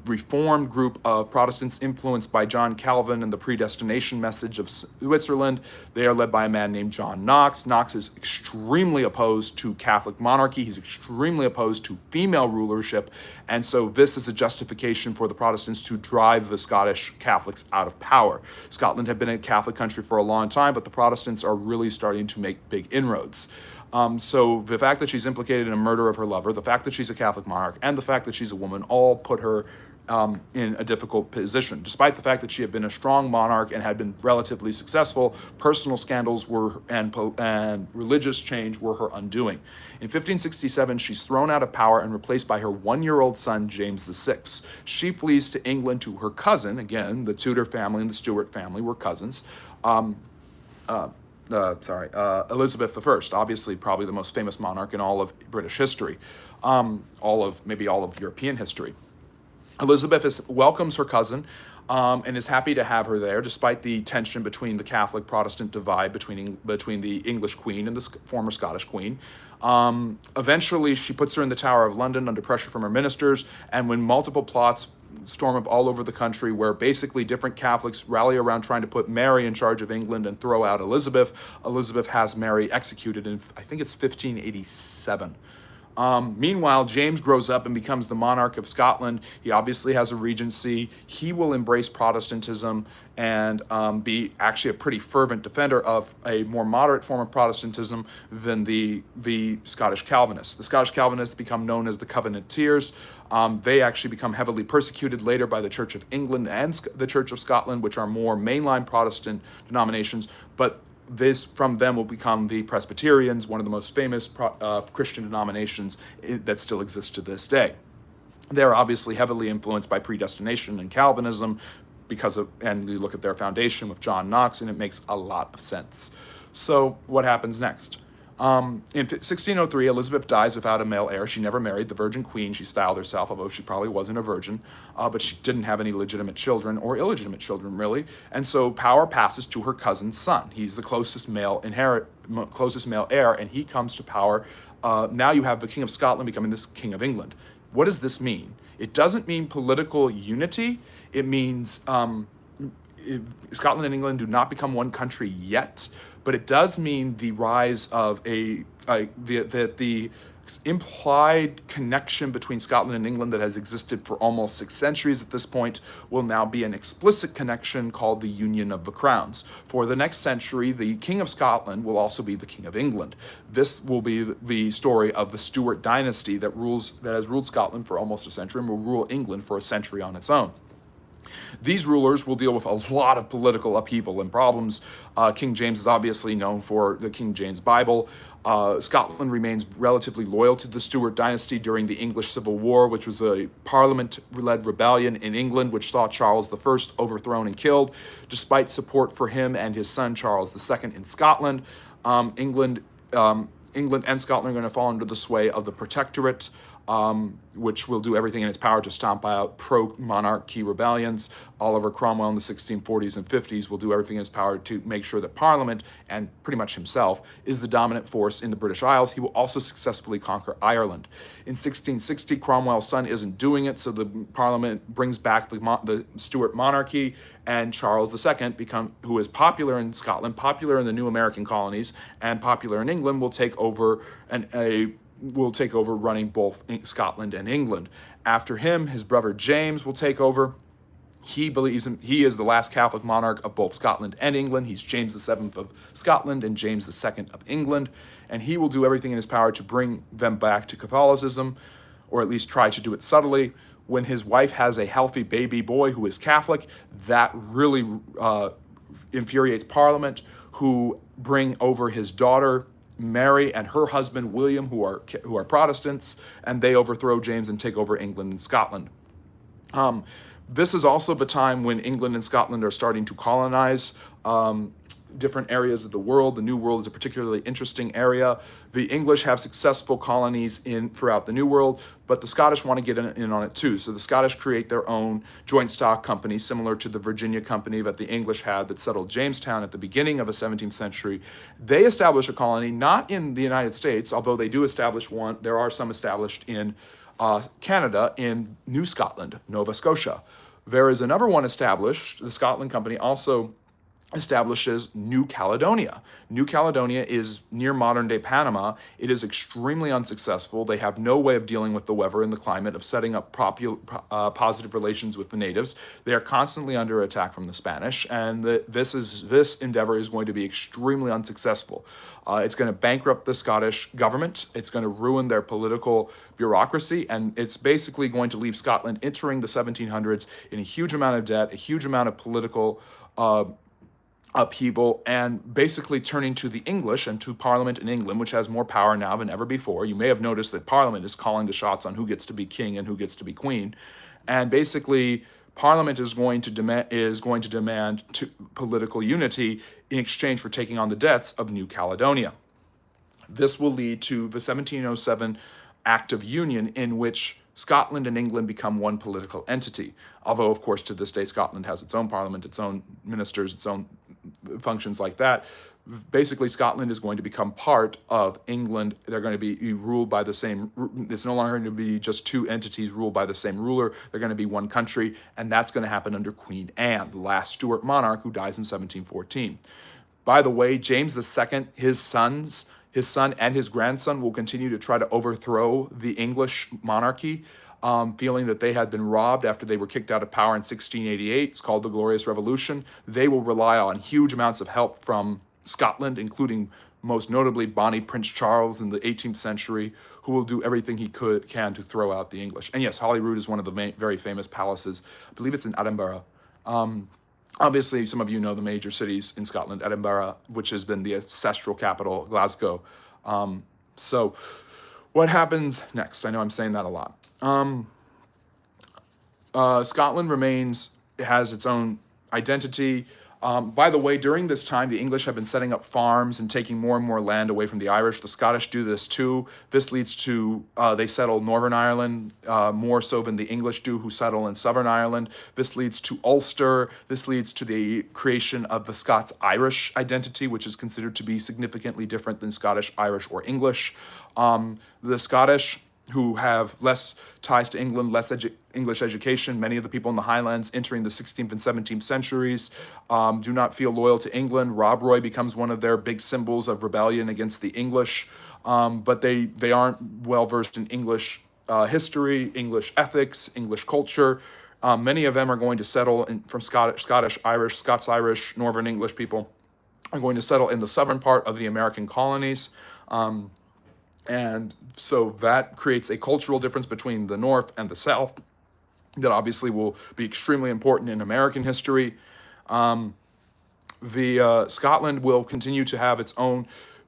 reformed group of Protestants influenced by John Calvin and the predestination message of Switzerland. They are led by a man named John Knox. Knox is extremely opposed to Catholic monarchy. He's extremely opposed to female rulership. And so this is a justification for the Protestants to drive the Scottish Catholics out of power. Scotland had been a Catholic country for a long time, but the Protestants are really starting to make big inroads. So the fact that she's implicated in a murder of her lover, the fact that she's a Catholic monarch, and the fact that she's a woman all put her in a difficult position. Despite the fact that she had been a strong monarch and had been relatively successful, personal scandals and religious change were her undoing. In 1567, she's thrown out of power and replaced by her 1-year-old son, James VI. She flees to England to her cousin. Again, the Tudor family and the Stuart family were cousins. Elizabeth I, obviously probably the most famous monarch in all of British history, maybe all of European history. Elizabeth welcomes her cousin and is happy to have her there, despite the tension between the Catholic-Protestant divide between the English queen and the former Scottish queen. Eventually, she puts her in the Tower of London under pressure from her ministers, and when multiple plots storm up all over the country where basically different Catholics rally around trying to put Mary in charge of England and throw out Elizabeth, Elizabeth has Mary executed in, I think it's 1587. Meanwhile, James grows up and becomes the monarch of Scotland. He obviously has a regency. He will embrace Protestantism and be actually a pretty fervent defender of a more moderate form of Protestantism than the Scottish Calvinists. The Scottish Calvinists become known as the Covenanters. They actually become heavily persecuted later by the Church of England and the Church of Scotland, which are more mainline Protestant denominations, but this from them will become the Presbyterians, one of the most famous Christian denominations that still exists to this day. They're obviously heavily influenced by predestination and Calvinism and you look at their foundation with John Knox, and it makes a lot of sense. So what happens next? In 1603, Elizabeth dies without a male heir. She never married, the Virgin Queen, she styled herself, although she probably wasn't a virgin, but she didn't have any legitimate children or illegitimate children, really. And so power passes to her cousin's son. He's the closest male heir, and he comes to power. Now you have the King of Scotland becoming this King of England. What does this mean? It doesn't mean political unity. It means Scotland and England do not become one country yet, but it does mean the rise of the implied connection between Scotland and England that has existed for almost 6 centuries at this point will now be an explicit connection called the Union of the Crowns. For the next century, the King of Scotland will also be the King of England. This will be the story of the Stuart dynasty that has ruled Scotland for almost a century and will rule England for a century on its own. These rulers will deal with a lot of political upheaval and problems. King James is obviously known for the King James Bible. Scotland remains relatively loyal to the Stuart dynasty during the English Civil War, which was a parliament-led rebellion in England, which saw Charles I overthrown and killed. Despite support for him and his son Charles II in Scotland, England and Scotland are going to fall under the sway of the Protectorate. which will do everything in its power to stomp out pro-monarchy rebellions. Oliver Cromwell in the 1640s and 50s will do everything in his power to make sure that Parliament, and pretty much himself, is the dominant force in the British Isles. He will also successfully conquer Ireland. In 1660, Cromwell's son isn't doing it, so the Parliament brings back the Stuart monarchy, and Charles II, who is popular in Scotland, popular in the new American colonies, and popular in England, will take over running both Scotland and England. After him, his brother James will take over. He believes he is the last Catholic monarch of both Scotland and England. He's James VII of Scotland and James II of England, and he will do everything in his power to bring them back to Catholicism, or at least try to do it subtly. When his wife has a healthy baby boy who is Catholic, that really infuriates Parliament, who bring over his daughter Mary and her husband William, who are Protestants, and they overthrow James and take over England and Scotland. This is also the time when England and Scotland are starting to colonize different areas of the world. The New World is a particularly interesting area. The English have successful colonies throughout the New World, but the Scottish want to get in on it too. So the Scottish create their own joint stock company, similar to the Virginia Company that the English had that settled Jamestown at the beginning of the 17th century. They establish a colony, not in the United States, although they do establish one. There are some established in Canada, in New Scotland, Nova Scotia. There is another one established. The Scotland Company also establishes New Caledonia. New Caledonia is near modern-day Panama. It is extremely unsuccessful. They have no way of dealing with the weather and the climate, of setting up positive relations with the natives. They are constantly under attack from the Spanish, and this endeavor is going to be extremely unsuccessful. It's going to bankrupt the Scottish government. It's going to ruin their political bureaucracy, and it's basically going to leave Scotland entering the 1700s in a huge amount of debt, a huge amount of political upheaval, and basically turning to the English and to Parliament in England, which has more power now than ever before. You may have noticed that Parliament is calling the shots on who gets to be king and who gets to be queen, and basically Parliament is going to demand political unity in exchange for taking on the debts of New Caledonia. This will lead to the 1707 Act of Union, in which Scotland and England become one political entity. Although, of course, to this day, Scotland has its own parliament, its own ministers, its own functions like that. Basically, Scotland is going to become part of England. They're going to be ruled by the same. It's no longer going to be just two entities ruled by the same ruler. They're going to be one country, and that's going to happen under Queen Anne, the last Stuart monarch, who dies in 1714. By the way, James II, his son and his grandson will continue to try to overthrow the English monarchy, feeling that they had been robbed after they were kicked out of power in 1688. It's called the Glorious Revolution. They will rely on huge amounts of help from Scotland, including most notably Bonnie Prince Charles in the 18th century, who will do everything he can to throw out the English. And yes, Holyrood is one of the very famous palaces. I believe it's in Edinburgh. Obviously, some of you know the major cities in Scotland, Edinburgh, which has been the ancestral capital, Glasgow. So what happens next? I know I'm saying that a lot. Scotland has its own identity. By the way, during this time, the English have been setting up farms and taking more and more land away from the Irish. The Scottish do this too. This leads to, they settle Northern Ireland more so than the English do, who settle in Southern Ireland. This leads to Ulster. This leads to the creation of the Scots-Irish identity, which is considered to be significantly different than Scottish, Irish, or English. The Scottish, who have less ties to England, less English education. Many of the people in the Highlands entering the 16th and 17th centuries do not feel loyal to England. Rob Roy becomes one of their big symbols of rebellion against the English, but they aren't well versed in English history, English ethics, English culture. Many of them are going to settle from Scottish, Irish, Scots-Irish, Northern English people are going to settle in the southern part of the American colonies. And so that creates a cultural difference between the North and the South that obviously will be extremely important in American history. Scotland will continue to have its own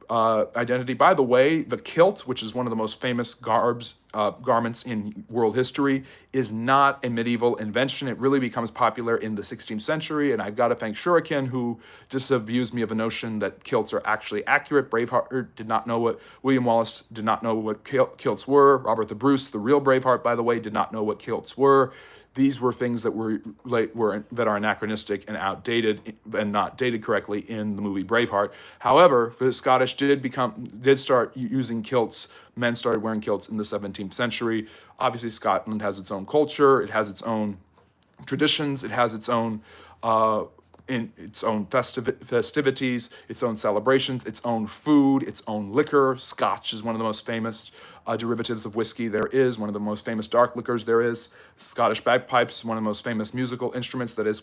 identity. By the way, the kilt, which is one of the most famous garbs garments in world history is not a medieval invention. It really becomes popular in the 16th century, and I've got to thank Shuriken, who disabused me of a notion that kilts are actually accurate. Braveheart did not know what, William Wallace did not know what kilts were. Robert the Bruce, the real Braveheart, by the way, did not know what kilts were. These were things that that are anachronistic and outdated and not dated correctly in the movie Braveheart. However, the Scottish did start using kilts. Men started wearing kilts in the 17th century. Obviously, Scotland has its own culture. It has its own traditions. It has its own in its own festivities, its own celebrations, its own food, its own liquor. Scotch is one of the most famous derivatives of whiskey there is, one of the most famous dark liquors there is. Scottish bagpipes, one of the most famous musical instruments that is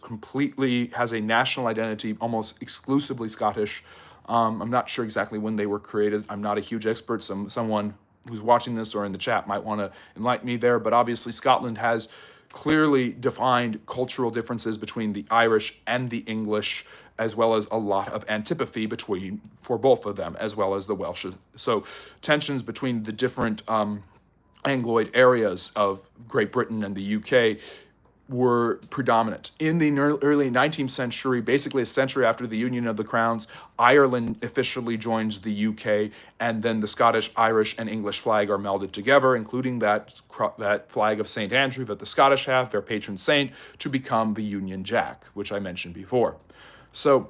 has a national identity, almost exclusively Scottish. I'm not sure exactly when they were created. I'm not a huge expert. Someone who's watching this or in the chat might want to enlighten me there, but obviously Scotland has clearly defined cultural differences between the Irish and the English, as well as a lot of antipathy for both of them, as well as the Welsh. So tensions between the different Angloid areas of Great Britain and the UK were predominant. In the early 19th century, basically a century after the Union of the Crowns, Ireland officially joins the UK, and then the Scottish, Irish, and English flag are melded together, including that flag of St. Andrew that the Scottish have, their patron saint, to become the Union Jack, which I mentioned before. So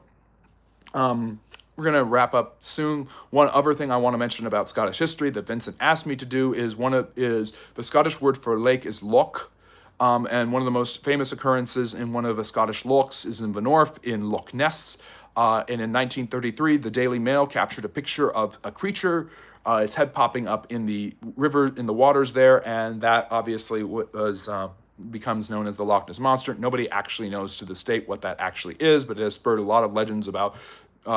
we're going to wrap up soon. One other thing I want to mention about Scottish history that Vincent asked me to do is the Scottish word for lake is loch. And one of the most famous occurrences in one of the Scottish lochs is in the north, in Loch Ness. And in 1933, the Daily Mail captured a picture of a creature, its head popping up in the river, in the waters there, and that obviously becomes known as the Loch Ness Monster. Nobody actually knows to this date what that actually is, but it has spurred a lot of legends about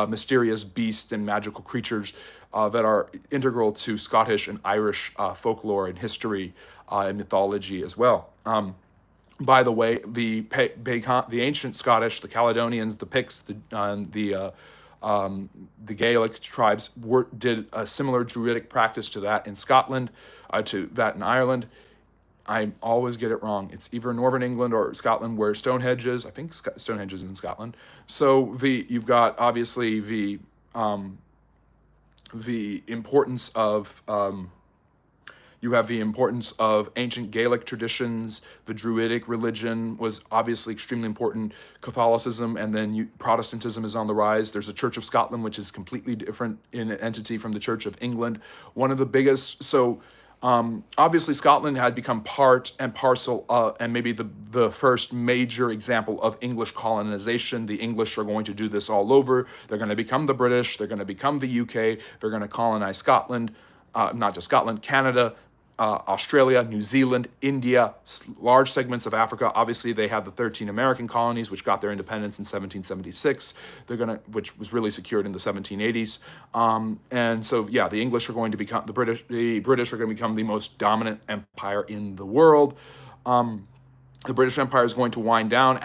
mysterious beasts and magical creatures that are integral to Scottish and Irish folklore and history and mythology as well. By the way, the ancient Scottish, the Caledonians, the Picts, the Gaelic tribes did a similar druidic practice to that in Scotland, to that in Ireland. I always get it wrong. It's either Northern England or Scotland where Stonehenge is. I think Stonehenge is in Scotland. So you've got obviously the importance of you have the importance of ancient Gaelic traditions. The Druidic religion was obviously extremely important. Catholicism, and then Protestantism is on the rise. There's a Church of Scotland, which is completely different in an entity from the Church of England. One of the biggest, obviously Scotland had become part and parcel and maybe the first major example of English colonization. The English are going to do this all over. They're going to become the British. They're going to become the UK. They're going to colonize Scotland, not just Scotland, Canada, Australia, New Zealand, India, large segments of Africa. Obviously, they have the 13 American colonies, which got their independence in 1776. Which was really secured in the 1780s. And so, yeah, the English are going to become the British are going to become the most dominant empire in the world. The British Empire is going to wind down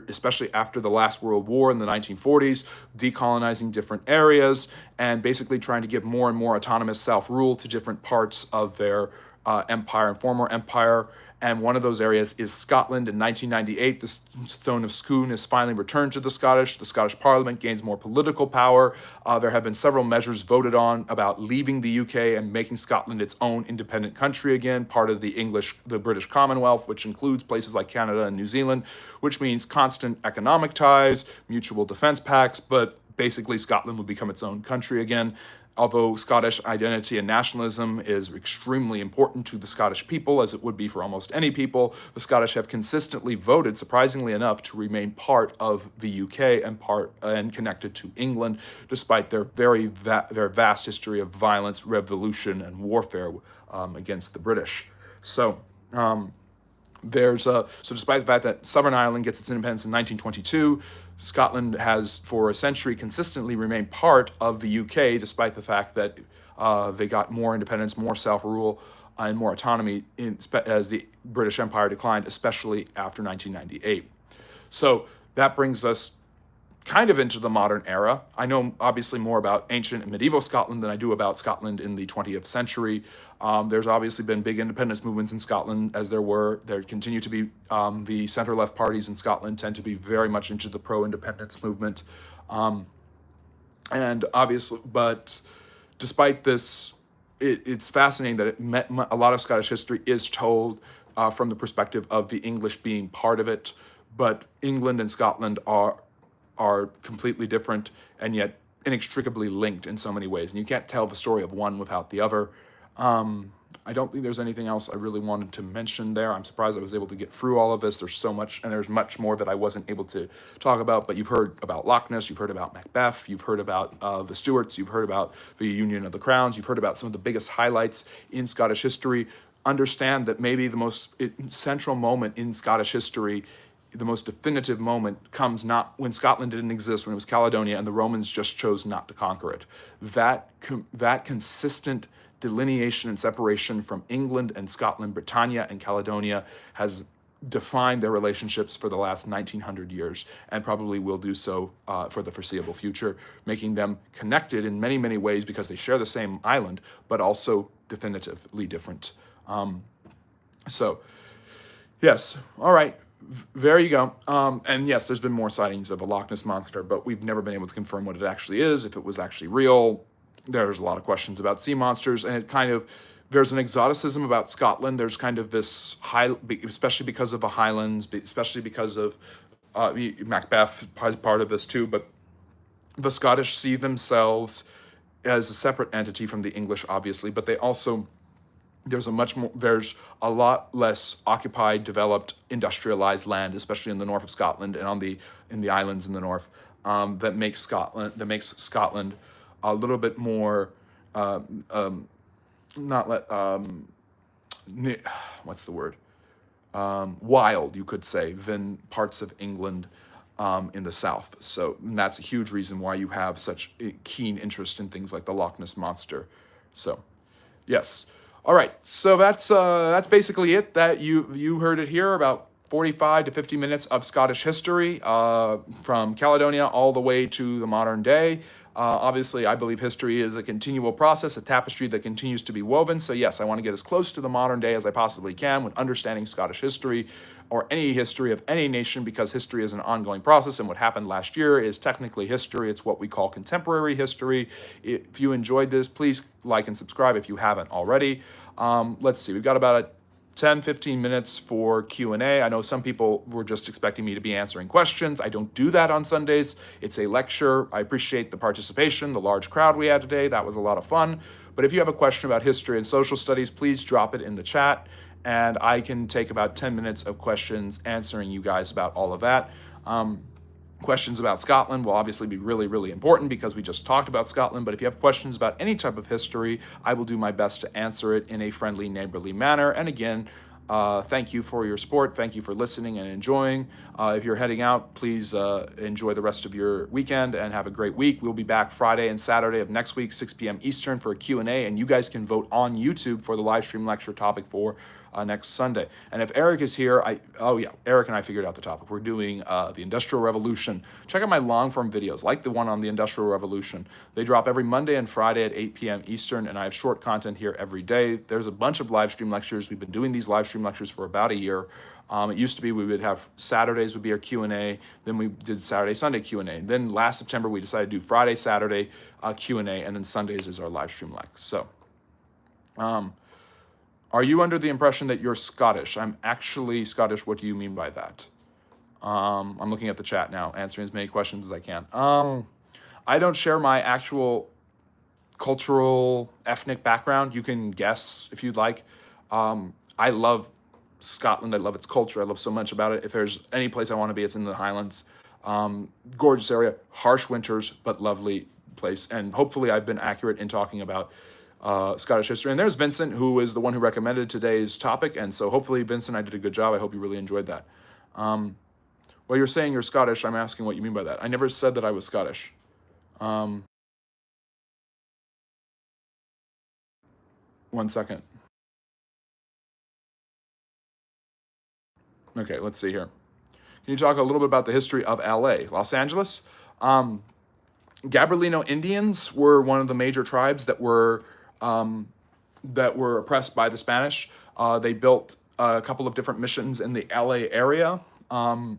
especially after the last World War in the 1940s, decolonizing different areas and basically trying to give more and more autonomous self-rule to different parts of their empire and former empire. And one of those areas is Scotland. In 1998, the Stone of Scone is finally returned to the Scottish. The Scottish Parliament gains more political power. There have been several measures voted on about leaving the UK and making Scotland its own independent country again, part of the British Commonwealth, which includes places like Canada and New Zealand, which means constant economic ties, mutual defense pacts, but basically Scotland will become its own country again. Although Scottish identity and nationalism is extremely important to the Scottish people, as it would be for almost any people, the Scottish have consistently voted, surprisingly enough, to remain part of the UK and connected to England, despite their their vast history of violence, revolution, and warfare against the British. So despite the fact that Southern Ireland gets its independence in 1922, Scotland has for a century consistently remained part of the UK, despite the fact that they got more independence, more self-rule, and more autonomy as the British Empire declined, especially after 1998. So that brings us kind of into the modern era. I know obviously more about ancient and medieval Scotland than I do about Scotland in the 20th century. There's obviously been big independence movements in Scotland, as there were. There continue to be the center-left parties in Scotland tend to be very much into the pro-independence movement. And obviously, but despite this, it's fascinating that a lot of Scottish history is told from the perspective of the English being part of it, but England and Scotland are completely different and yet inextricably linked in so many ways. And you can't tell the story of one without the other. I don't think there's anything else I really wanted to mention there. I'm surprised I was able to get through all of this. There's so much, and there's much more that I wasn't able to talk about, but you've heard about Loch Ness, you've heard about Macbeth, you've heard about the Stuarts, you've heard about the Union of the Crowns, you've heard about some of the biggest highlights in Scottish history. Understand that maybe the most central moment in Scottish history, the most definitive moment, comes not when Scotland didn't exist, when it was Caledonia, and the Romans just chose not to conquer it. That consistent delineation and separation from England and Scotland, Britannia and Caledonia, has defined their relationships for the last 1900 years and probably will do so for the foreseeable future, making them connected in many, many ways because they share the same island, but also definitively different. So, yes, all right. There you go. And yes, there's been more sightings of a Loch Ness monster, but we've never been able to confirm what it actually is, if it was actually real. There's a lot of questions about sea monsters, and there's an exoticism about Scotland. There's kind of this especially because of the Highlands, especially because of Macbeth is part of this too, but the Scottish see themselves as a separate entity from the English, obviously, but they also, there's a lot less occupied, developed, industrialized land, especially in the north of Scotland and in the islands in the north, that makes Scotland a little bit more what's the word? Wild, you could say, than parts of England in the south. So that's a huge reason why you have such a keen interest in things like the Loch Ness monster. So, yes. All right, so that's basically it. That you heard it here, about 45 to 50 minutes of Scottish history from Caledonia all the way to the modern day. Obviously, I believe history is a continual process, a tapestry that continues to be woven. So yes, I want to get as close to the modern day as I possibly can when understanding Scottish history or any history of any nation, because history is an ongoing process, and what happened last year is technically history. It's what we call contemporary history. If you enjoyed this, please like and subscribe if you haven't already. Let's see, we've got about 10-15 minutes for Q&A. I know some people were just expecting me to be answering questions. I don't do that on Sundays. It's a lecture. I appreciate the participation, the large crowd we had today. That was a lot of fun. But if you have a question about history and social studies, please drop it in the chat, and I can take about 10 minutes of questions answering you guys about all of that. Questions about Scotland will obviously be really, really important because we just talked about Scotland, but if you have questions about any type of history, I will do my best to answer it in a friendly, neighborly manner. And again, thank you for your support. Thank you for listening and enjoying. If you're heading out, please enjoy the rest of your weekend and have a great week. We'll be back Friday and Saturday of next week, 6 p.m. Eastern, for a Q&A, and you guys can vote on YouTube for the live stream lecture topic for next Sunday. And if Eric is here, Eric and I figured out the topic. We're doing the Industrial Revolution. Check out my long-form videos, like the one on the Industrial Revolution. They drop every Monday and Friday at 8 p.m. Eastern, and I have short content here every day. There's a bunch of live stream lectures. We've been doing these live stream lectures for about a year. It used to be we would have Saturdays would be our Q&A, then we did Saturday, Sunday Q&A. Then last September, we decided to do Friday, Saturday Q&A, and then Sundays is our live stream lec. So, are you under the impression that you're Scottish? I'm actually Scottish. What do you mean by that? I'm looking at the chat now, answering as many questions as I can. I don't share my actual cultural, ethnic background. You can guess if you'd like. I love Scotland. I love its culture. I love so much about it. If there's any place I want to be, it's in the Highlands. Gorgeous area, harsh winters, but lovely place. And hopefully I've been accurate in talking about Scottish history. And there's Vincent, who is the one who recommended today's topic. And so hopefully, Vincent, I did a good job. I hope you really enjoyed that. Well, you're saying you're Scottish. I'm asking what you mean by that. I never said that I was Scottish. One second. Okay, let's see here. Can you talk a little bit about the history of LA, Los Angeles? Gabrielino Indians were one of the major tribes that were oppressed by the Spanish. They built a couple of different missions in the LA area. I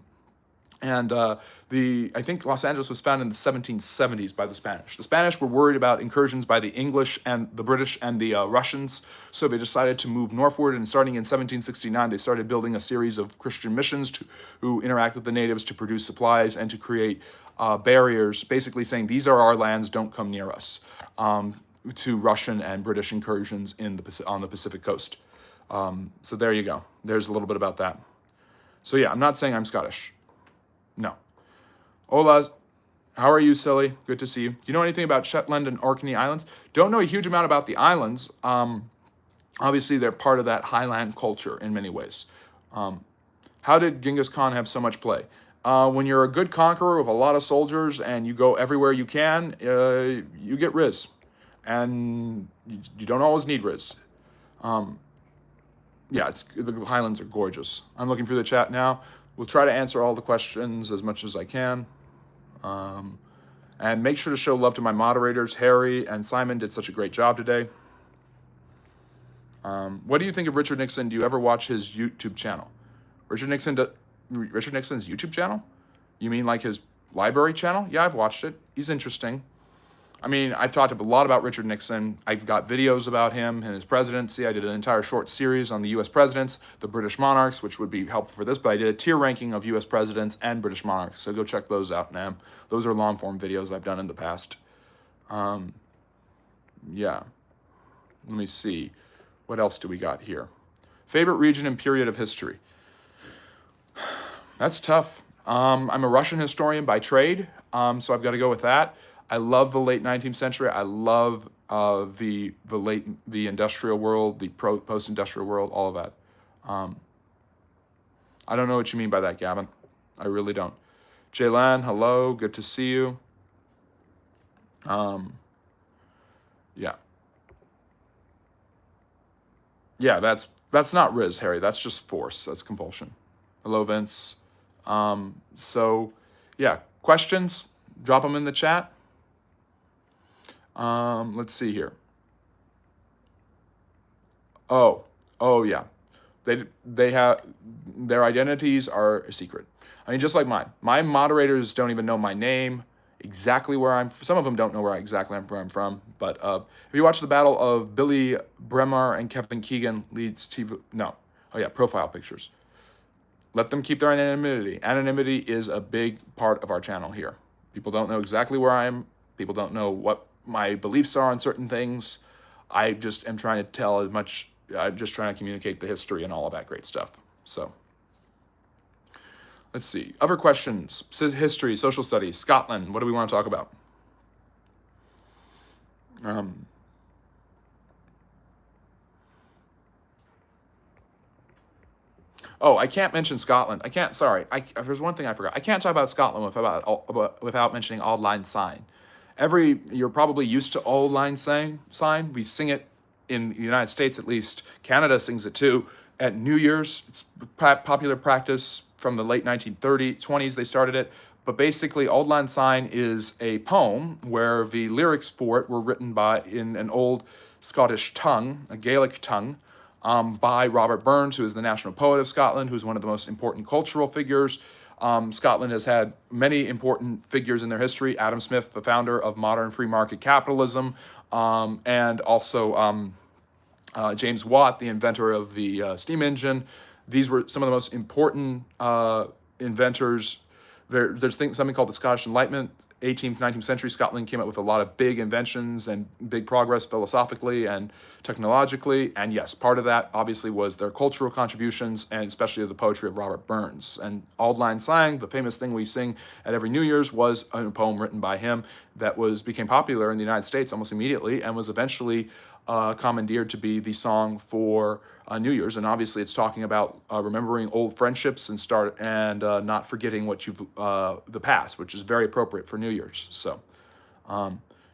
think Los Angeles was founded in the 1770s by the Spanish. The Spanish were worried about incursions by the English and the British and the Russians, so they decided to move northward, and starting in 1769, they started building a series of Christian missions who interact with the natives to produce supplies and to create barriers, basically saying, these are our lands, don't come near us, to Russian and British incursions on the Pacific coast. So there you go. There's a little bit about that. So yeah, I'm not saying I'm Scottish. No. Hola, how are you, silly? Good to see you. Do you know anything about Shetland and Orkney Islands? Don't know a huge amount about the islands. Obviously, they're part of that highland culture in many ways. How did Genghis Khan have so much play? When you're a good conqueror with a lot of soldiers and you go everywhere you can, you get Riz. And you don't always need Riz. Yeah, the highlands are gorgeous. I'm looking through the chat now. We'll try to answer all the questions as much as I can. And make sure to show love to my moderators. Harry and Simon did such a great job today. What do you think of Richard Nixon? Do you ever watch his YouTube channel? Richard Nixon's YouTube channel? You mean like his library channel? Yeah, I've watched it. He's interesting. I mean, I've talked a lot about Richard Nixon. I've got videos about him and his presidency. I did an entire short series on the U.S. presidents, the British monarchs, which would be helpful for this, but I did a tier ranking of U.S. presidents and British monarchs, so go check those out, man. Those are long-form videos I've done in the past. Yeah. Let me see. What else do we got here? Favorite region and period of history? That's tough. I'm a Russian historian by trade, so I've got to go with that. I love the late 19th century. I love the industrial world, the post-industrial world, all of that. I don't know what you mean by that, Gavin. I really don't. Jaylan, hello. Good to see you. Yeah. Yeah, that's not Riz, Harry. That's just force. That's compulsion. Hello, Vince. So, yeah, questions? Drop them in the chat. Let's see here. Oh yeah. They have, their identities are a secret. I mean, just like mine. My moderators don't even know my name, exactly where some of them don't know where I'm from. But if you watch the battle of Billy Bremar and Kevin Keegan leads TV, profile pictures. Let them keep their anonymity. Anonymity is a big part of our channel here. People don't know exactly where I am. People don't know what my beliefs are on certain things. I just am trying to tell as much, just trying to communicate the history and all of that great stuff. So, let's see. Other questions, history, social studies, Scotland, what do we want to talk about? Oh, I can't mention Scotland. There's one thing I forgot. I can't talk about Scotland without mentioning Auld Lang Syne. You're probably used to Auld Lang Syne. We sing it in the United States, at least. Canada sings it too. At New Year's, it's popular practice from the late 1920s, they started it. But basically, Auld Lang Syne is a poem where the lyrics for it were written in an old Scottish tongue, a Gaelic tongue, by Robert Burns, who is the national poet of Scotland, who's one of the most important cultural figures. Scotland has had many important figures in their history. Adam Smith, the founder of modern free market capitalism, and also James Watt, the inventor of the steam engine. These were some of the most important inventors. There's something called the Scottish Enlightenment. 18th, 19th century, Scotland came up with a lot of big inventions and big progress philosophically and technologically. And yes, part of that obviously was their cultural contributions, and especially the poetry of Robert Burns. And Auld Lang Syne, the famous thing we sing at every New Year's, was a poem written by him that became popular in the United States almost immediately and was eventually commandeered to be the song for New Year's. And obviously it's talking about remembering old friendships and not forgetting what the past, which is very appropriate for New Year's. So,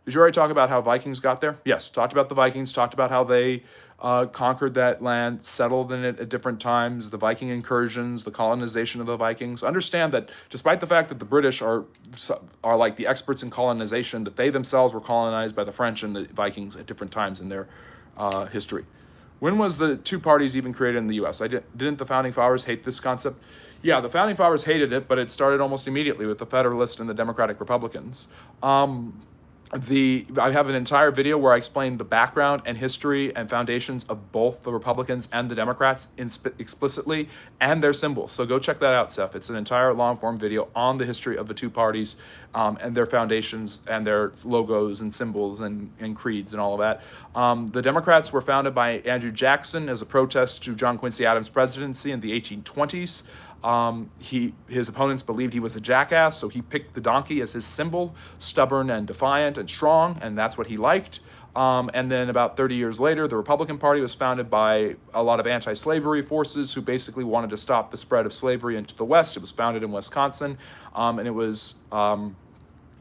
did Did you already talk about how Vikings got there? Yes, talked about the Vikings, talked about how they conquered that land, settled in it at different times, the Viking incursions, the colonization of the Vikings. Understand that despite the fact that the British are like the experts in colonization, that they themselves were colonized by the French and the Vikings at different times in their history. When was the two parties even created in the U.S.? Didn't the Founding Fathers hate this concept? Yeah, the Founding Fathers hated it, but it started almost immediately with the Federalists and the Democratic Republicans. I have an entire video where I explain the background and history and foundations of both the Republicans and the Democrats explicitly, and their symbols. So go check that out, Seth. It's an entire long-form video on the history of the two parties and their foundations and their logos and symbols and creeds and all of that. The Democrats were founded by Andrew Jackson as a protest to John Quincy Adams' presidency in the 1820s. His opponents believed he was a jackass, so he picked the donkey as his symbol, stubborn and defiant and strong, and that's what he liked. And then about 30 years later, the Republican Party was founded by a lot of anti-slavery forces who basically wanted to stop the spread of slavery into the West. It was founded in Wisconsin,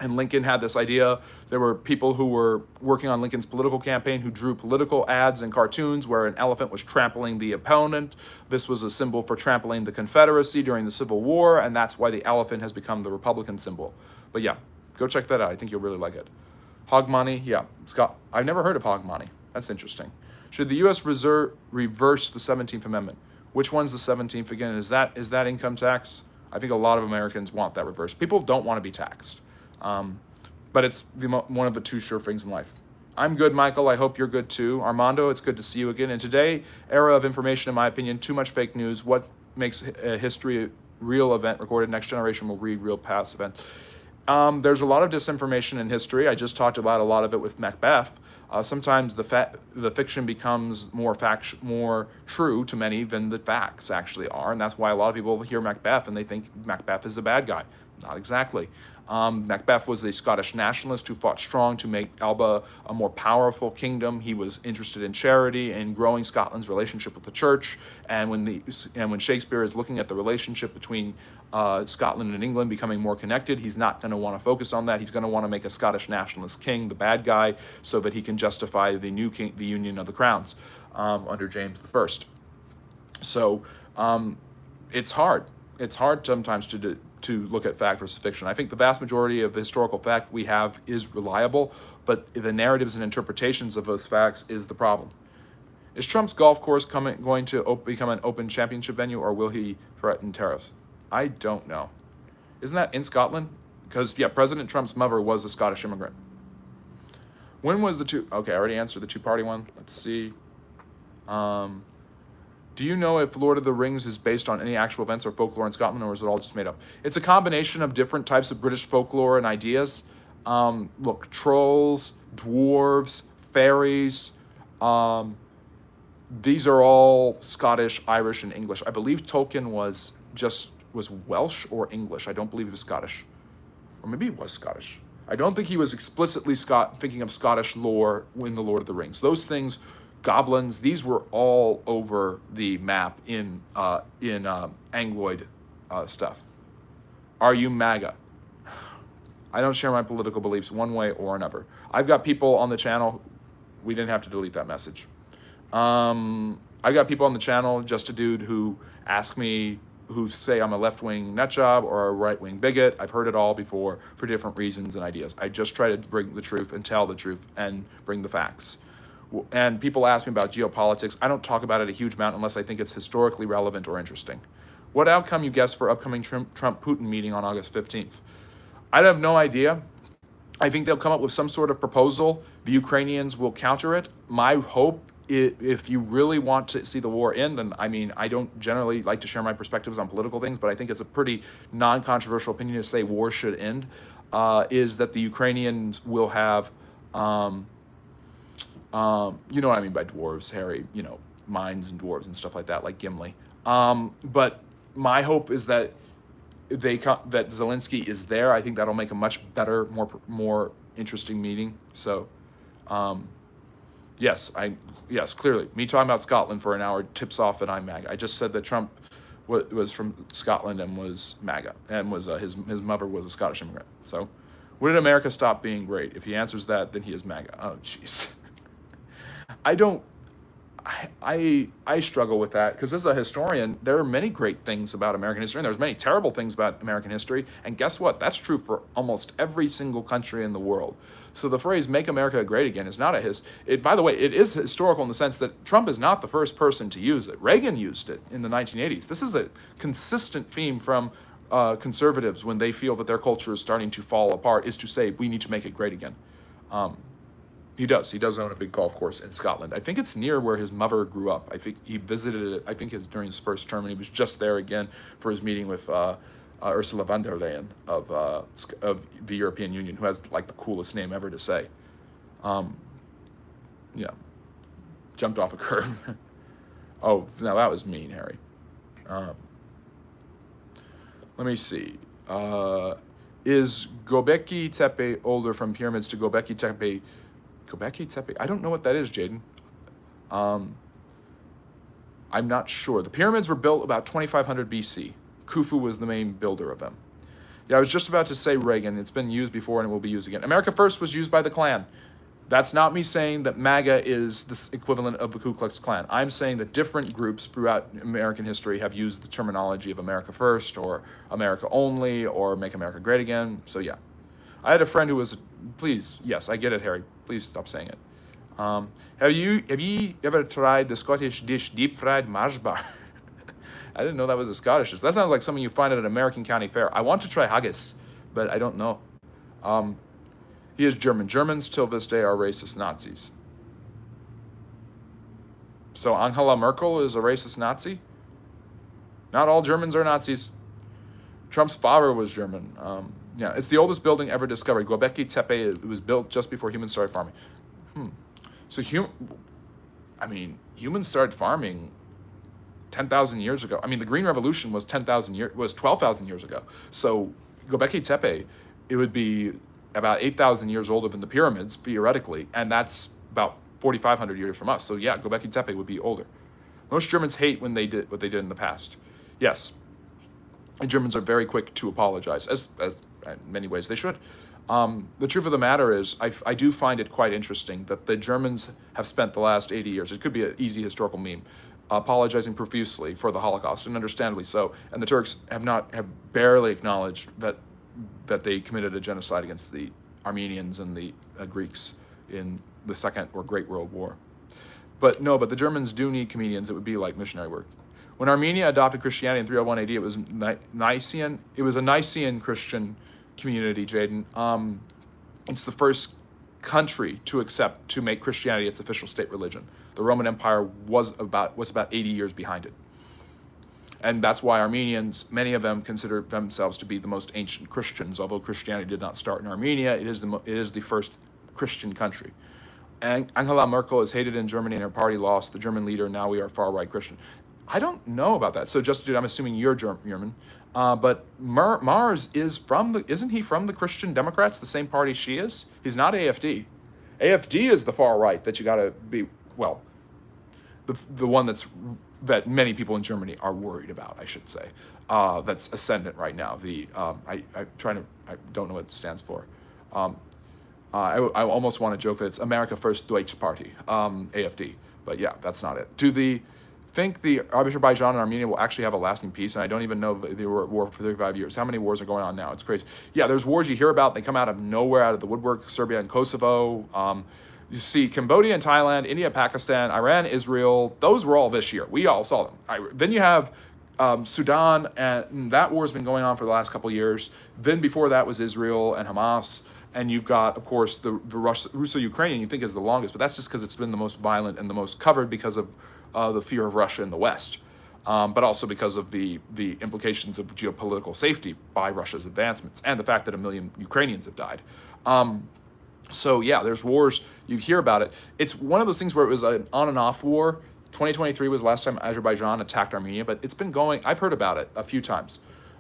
and Lincoln had this idea. There were people who were working on Lincoln's political campaign who drew political ads and cartoons where an elephant was trampling the opponent. This was a symbol for trampling the Confederacy during the Civil War, and that's why the elephant has become the Republican symbol. But yeah, go check that out. I think you'll really like it. Hogmanay, yeah. I've never heard of Hogmanay. That's interesting. Should the U.S. reverse the 17th Amendment? Which one's the 17th again? Is that income tax? I think a lot of Americans want that reversed. People don't want to be taxed. But it's one of the two sure things in life. I'm good, Michael. I hope you're good too. Armando, it's good to see you again. In today's era of information, in my opinion, too much fake news. What makes history a real event recorded? Next generation will read real past events. There's a lot of disinformation in history. I just talked about a lot of it with Macbeth. Sometimes the fiction becomes more true to many than the facts actually are, and that's why a lot of people hear Macbeth and they think Macbeth is a bad guy. Not exactly. Macbeth was a Scottish nationalist who fought strong to make Alba a more powerful kingdom. He was interested in charity and growing Scotland's relationship with the church. And when Shakespeare is looking at the relationship between Scotland and England becoming more connected, he's not going to want to focus on that. He's going to want to make a Scottish nationalist king the bad guy, so that he can justify the new king, the union of the crowns under James I. So it's hard. It's hard sometimes to look at fact versus fiction. I think the vast majority of the historical fact we have is reliable, but the narratives and interpretations of those facts is the problem. Is Trump's golf course going to become an open championship venue, or will he threaten tariffs? I don't know. Isn't that in Scotland? Because, yeah, President Trump's mother was a Scottish immigrant. When was okay, I already answered the two-party one. Let's see. Do you know if Lord of the Rings is based on any actual events or folklore in Scotland, or is it all just made up? It's a combination of different types of British folklore and ideas. Look, trolls, dwarves, fairies. These are all Scottish, Irish, and English. I believe Tolkien was Welsh or English. I don't believe he was Scottish. Or maybe he was Scottish. I don't think he was explicitly thinking of Scottish lore in the Lord of the Rings. Those things, goblins, these were all over the map in Angloid stuff. Are you MAGA? I don't share my political beliefs one way or another. I've got people on the channel. We didn't have to delete that message. I've got people on the channel, just a dude, who ask me, who say I'm a left-wing nutjob or a right-wing bigot. I've heard it all before for different reasons and ideas. I just try to bring the truth and tell the truth and bring the facts. And people ask me about geopolitics. I don't talk about it a huge amount unless I think it's historically relevant or interesting. What outcome you guess for upcoming Trump-Putin meeting on August 15th? I have no idea. I think they'll come up with some sort of proposal. The Ukrainians will counter it. My hope, if you really want to see the war end, and I mean, I don't generally like to share my perspectives on political things, but I think it's a pretty non-controversial opinion to say war should end, is that the Ukrainians will have, you know what I mean by dwarves, Harry, mines and dwarves and stuff like that, like Gimli. But my hope is that that Zelensky is there. I think that'll make a much better, more interesting meeting. So, yes, clearly, me talking about Scotland for an hour tips off that I'm MAGA. I just said that Trump was from Scotland and was MAGA, and was his mother was a Scottish immigrant. So, When did America stop being great? If he answers that, then he is MAGA. Oh, jeez. I don't. I struggle with that because as a historian, there are many great things about American history, and there's many terrible things about American history. And guess what? That's true for almost every single country in the world. So the phrase "Make America Great Again" is not by the way, it is historical in the sense that Trump is not the first person to use it. Reagan used it in the 1980s. This is a consistent theme from conservatives when they feel that their culture is starting to fall apart, is to say we need to make it great again. He does. He does own a big golf course in Scotland. I think it's near where his mother grew up. I think he visited it. I think it's during his first term, and he was just there again for his meeting with Ursula von der Leyen of the European Union, who has like the coolest name ever to say. Yeah, jumped off a curb. Oh, now that was mean, Harry. Let me see. Is Göbekli Tepe older from pyramids to Göbekli Tepe? Göbekli Tepe. I don't know what that is, Jaden. I'm not sure. The pyramids were built about 2500 BC. Khufu was the main builder of them. Yeah, I was just about to say Reagan. It's been used before and it will be used again. America First was used by the Klan. That's not me saying that MAGA is the equivalent of the Ku Klux Klan. I'm saying that different groups throughout American history have used the terminology of America First or America Only or Make America Great Again. So yeah. I had a friend who was, please, yes, I get it, Harry. Please stop saying it. Have you ever tried the Scottish dish deep fried Mars bar? I didn't know that was a Scottish dish. That sounds like something you find at an American county fair. I want to try haggis, but I don't know. He is German. Germans till this day are racist Nazis. So Angela Merkel is a racist Nazi? Not all Germans are Nazis. Trump's father was German. Yeah, it's the oldest building ever discovered. Göbekli Tepe, it was built just before humans started farming. So humans started farming 10,000 years ago. I mean, the Green Revolution was 12,000 years ago. So Göbekli Tepe, it would be about 8,000 years older than the pyramids, theoretically, and that's about 4,500 years from us. So yeah, Göbekli Tepe would be older. Most Germans hate when they did what they did in the past. Yes. And Germans are very quick to apologize, as in many ways they should. The truth of the matter is, I do find it quite interesting that the Germans have spent the last 80 years, it could be an easy historical meme, apologizing profusely for the Holocaust, and understandably so. And the Turks have barely acknowledged that they committed a genocide against the Armenians and the Greeks in the Second or Great World War. But the Germans do need comedians. It would be like missionary work. When Armenia adopted Christianity in 301 AD, it was Nicene. It was a Nicene Christian community, Jaden. It's the first country to make Christianity its official state religion. The Roman Empire was about 80 years behind it. And that's why Armenians, many of them consider themselves to be the most ancient Christians. Although Christianity did not start in Armenia, it is the first Christian country. And Angela Merkel is hated in Germany and her party lost. The German leader, now we are far-right Christian. I don't know about that. So just, I'm assuming you're German. But Mars isn't he from the Christian Democrats, the same party she is? He's not AFD. AFD is the far right that you gotta be, well, the one that many people in Germany are worried about, I should say. That's ascendant right now. I don't know what it stands for. I almost want to joke that it's America First Deutsche Party, AFD, but yeah, that's not it. Do the think the Azerbaijan and Armenia will actually have a lasting peace? And I don't even know if they were at war for 35 years. How many wars are going on now? It's crazy. Yeah, there's wars you hear about. They come out of nowhere, out of the woodwork. Serbia and Kosovo. You see Cambodia and Thailand, India, Pakistan, Iran, Israel. Those were all this year. We all saw them. Then you have Sudan, and that war has been going on for the last couple of years. Then before that was Israel and Hamas. And you've got, of course, the Russo-Ukrainian, you think is the longest, but that's just because it's been the most violent and the most covered because of the fear of Russia in the West, but also because of the implications of geopolitical safety by Russia's advancements and the fact that 1 million Ukrainians have died. So yeah, there's wars, you hear about it. It's one of those things where it was an on and off war. 2023 was the last time Azerbaijan attacked Armenia, but it's been going, I've heard about it a few times.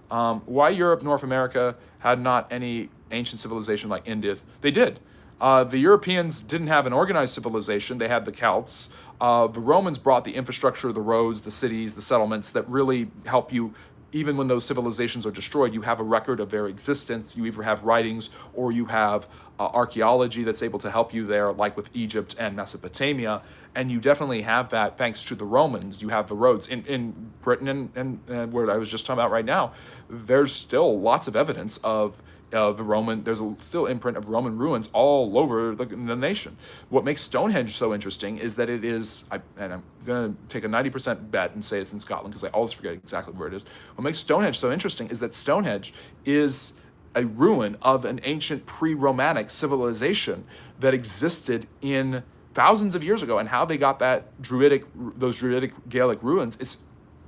Why Europe, North America had not any ancient civilization like India? They did. The Europeans didn't have an organized civilization. They had the Celts. The Romans brought the infrastructure, the roads, the cities, the settlements that really help you even when those civilizations are destroyed, you have a record of their existence. You either have writings or you have archaeology that's able to help you there, like with Egypt and Mesopotamia. And you definitely have that thanks to the Romans. You have the roads in Britain and where I was just talking about right now. There's still lots of evidence of the Roman, there's still imprint of Roman ruins all over the nation. What makes Stonehenge so interesting is that it is, and I'm going to take a 90% bet and say it's in Scotland because I always forget exactly where it is. What makes Stonehenge so interesting is that Stonehenge is a ruin of an ancient pre-Romantic civilization that existed in thousands of years ago, and how they got those druidic Gaelic ruins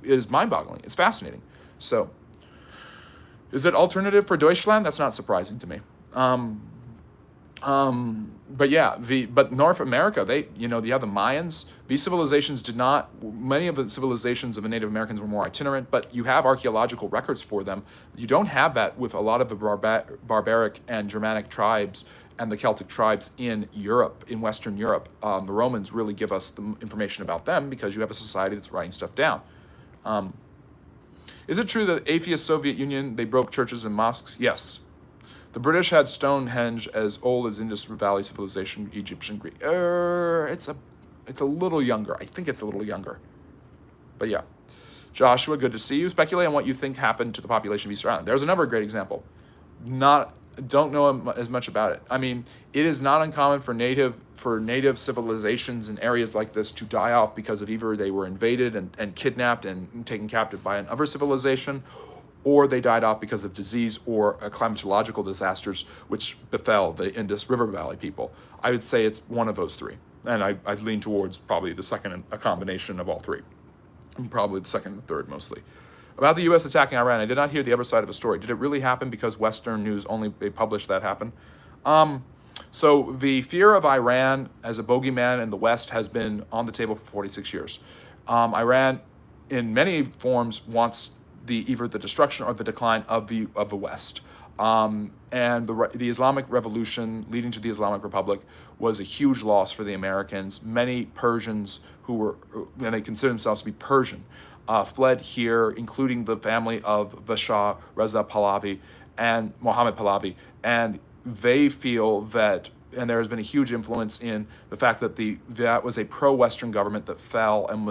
is mind-boggling. It's fascinating. So, is it alternative for Deutschland? That's not surprising to me. But yeah, but North America, you have the Mayans. These civilizations many of the civilizations of the Native Americans were more itinerant, but you have archaeological records for them. You don't have that with a lot of the barbaric and Germanic tribes and the Celtic tribes in Europe, in Western Europe. The Romans really give us the information about them because you have a society that's writing stuff down. Is it true that atheist Soviet Union, they broke churches and mosques? Yes. The British had Stonehenge as old as Indus Valley civilization, Egyptian Greek. It's a little younger. I think it's a little younger. But yeah. Joshua, good to see you. Speculate on what you think happened to the population of Easter Island. There's another great example. Don't know as much about it. I mean, it is not uncommon for native civilizations in areas like this to die off because of either they were invaded and kidnapped and taken captive by another civilization, or they died off because of disease or climatological disasters which befell the Indus River Valley people. I would say it's one of those three, and I lean towards probably the second, a combination of all three, and probably the second and third mostly. About the U.S. attacking Iran, I did not hear the other side of the story. Did it really happen because Western news they published that happen? So the fear of Iran as a bogeyman in the West has been on the table for 46 years. Iran, in many forms, wants either the destruction or the decline of the West. And the Islamic Revolution leading to the Islamic Republic was a huge loss for the Americans. Many Persians and they consider themselves to be Persian, fled here, including the family of the Shah Reza Pahlavi and Mohammed Pahlavi, and they feel that, and there has been a huge influence in the fact that that was a pro-Western government that fell and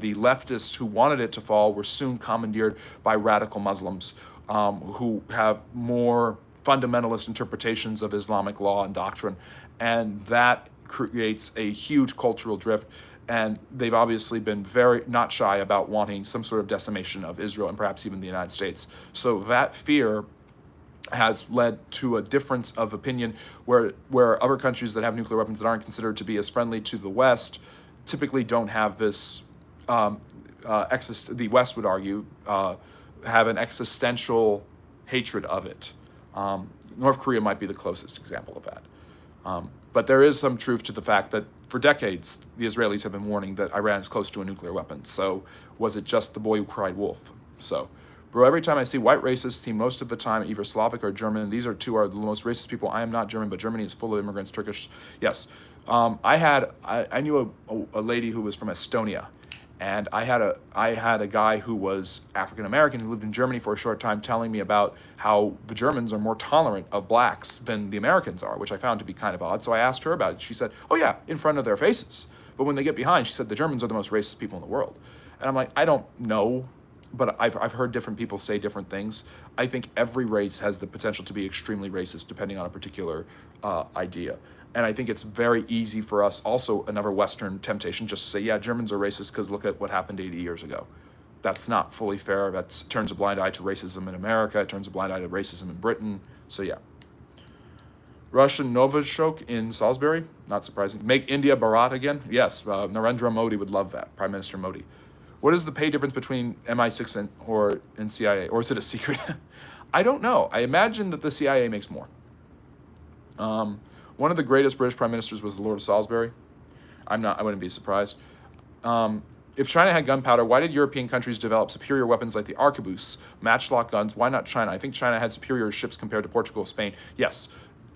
the leftists who wanted it to fall were soon commandeered by radical Muslims who have more fundamentalist interpretations of Islamic law and doctrine, and that creates a huge cultural drift. And they've obviously been very not shy about wanting some sort of decimation of Israel and perhaps even the United States. So that fear has led to a difference of opinion where other countries that have nuclear weapons that aren't considered to be as friendly to the West typically don't have this, the West would argue, have an existential hatred of it. North Korea might be the closest example of that. But there is some truth to the fact that for decades, the Israelis have been warning that Iran is close to a nuclear weapon. So was it just the boy who cried wolf? So, bro, every time I see white racists, most of the time either Slavic or German. These two are the most racist people. I am not German, but Germany is full of immigrants, Turkish. Yes. I knew a lady who was from Estonia. And I had a guy who was African American who lived in Germany for a short time telling me about how the Germans are more tolerant of blacks than the Americans are, which I found to be kind of odd. So I asked her about it. She said, oh yeah, in front of their faces. But when they get behind, she said, the Germans are the most racist people in the world. And I'm like, I don't know, but I've heard different people say different things. I think every race has the potential to be extremely racist depending on a particular idea. And I think it's very easy for us, also another Western temptation, just to say, yeah, Germans are racist because look at what happened 80 years ago. That's not fully fair. That turns a blind eye to racism in America. It turns a blind eye to racism in Britain. So yeah. Russian Novichok in Salisbury, not surprising. Make India Bharat again? Yes, Narendra Modi would love that, Prime Minister Modi. What is the pay difference between MI6 and CIA? Or is it a secret? I don't know. I imagine that the CIA makes more. One of the greatest British prime ministers was the Lord of Salisbury. I wouldn't be surprised. If China had gunpowder, why did European countries develop superior weapons like the arquebus, matchlock guns? Why not China? I think China had superior ships compared to Portugal, Spain. Yes,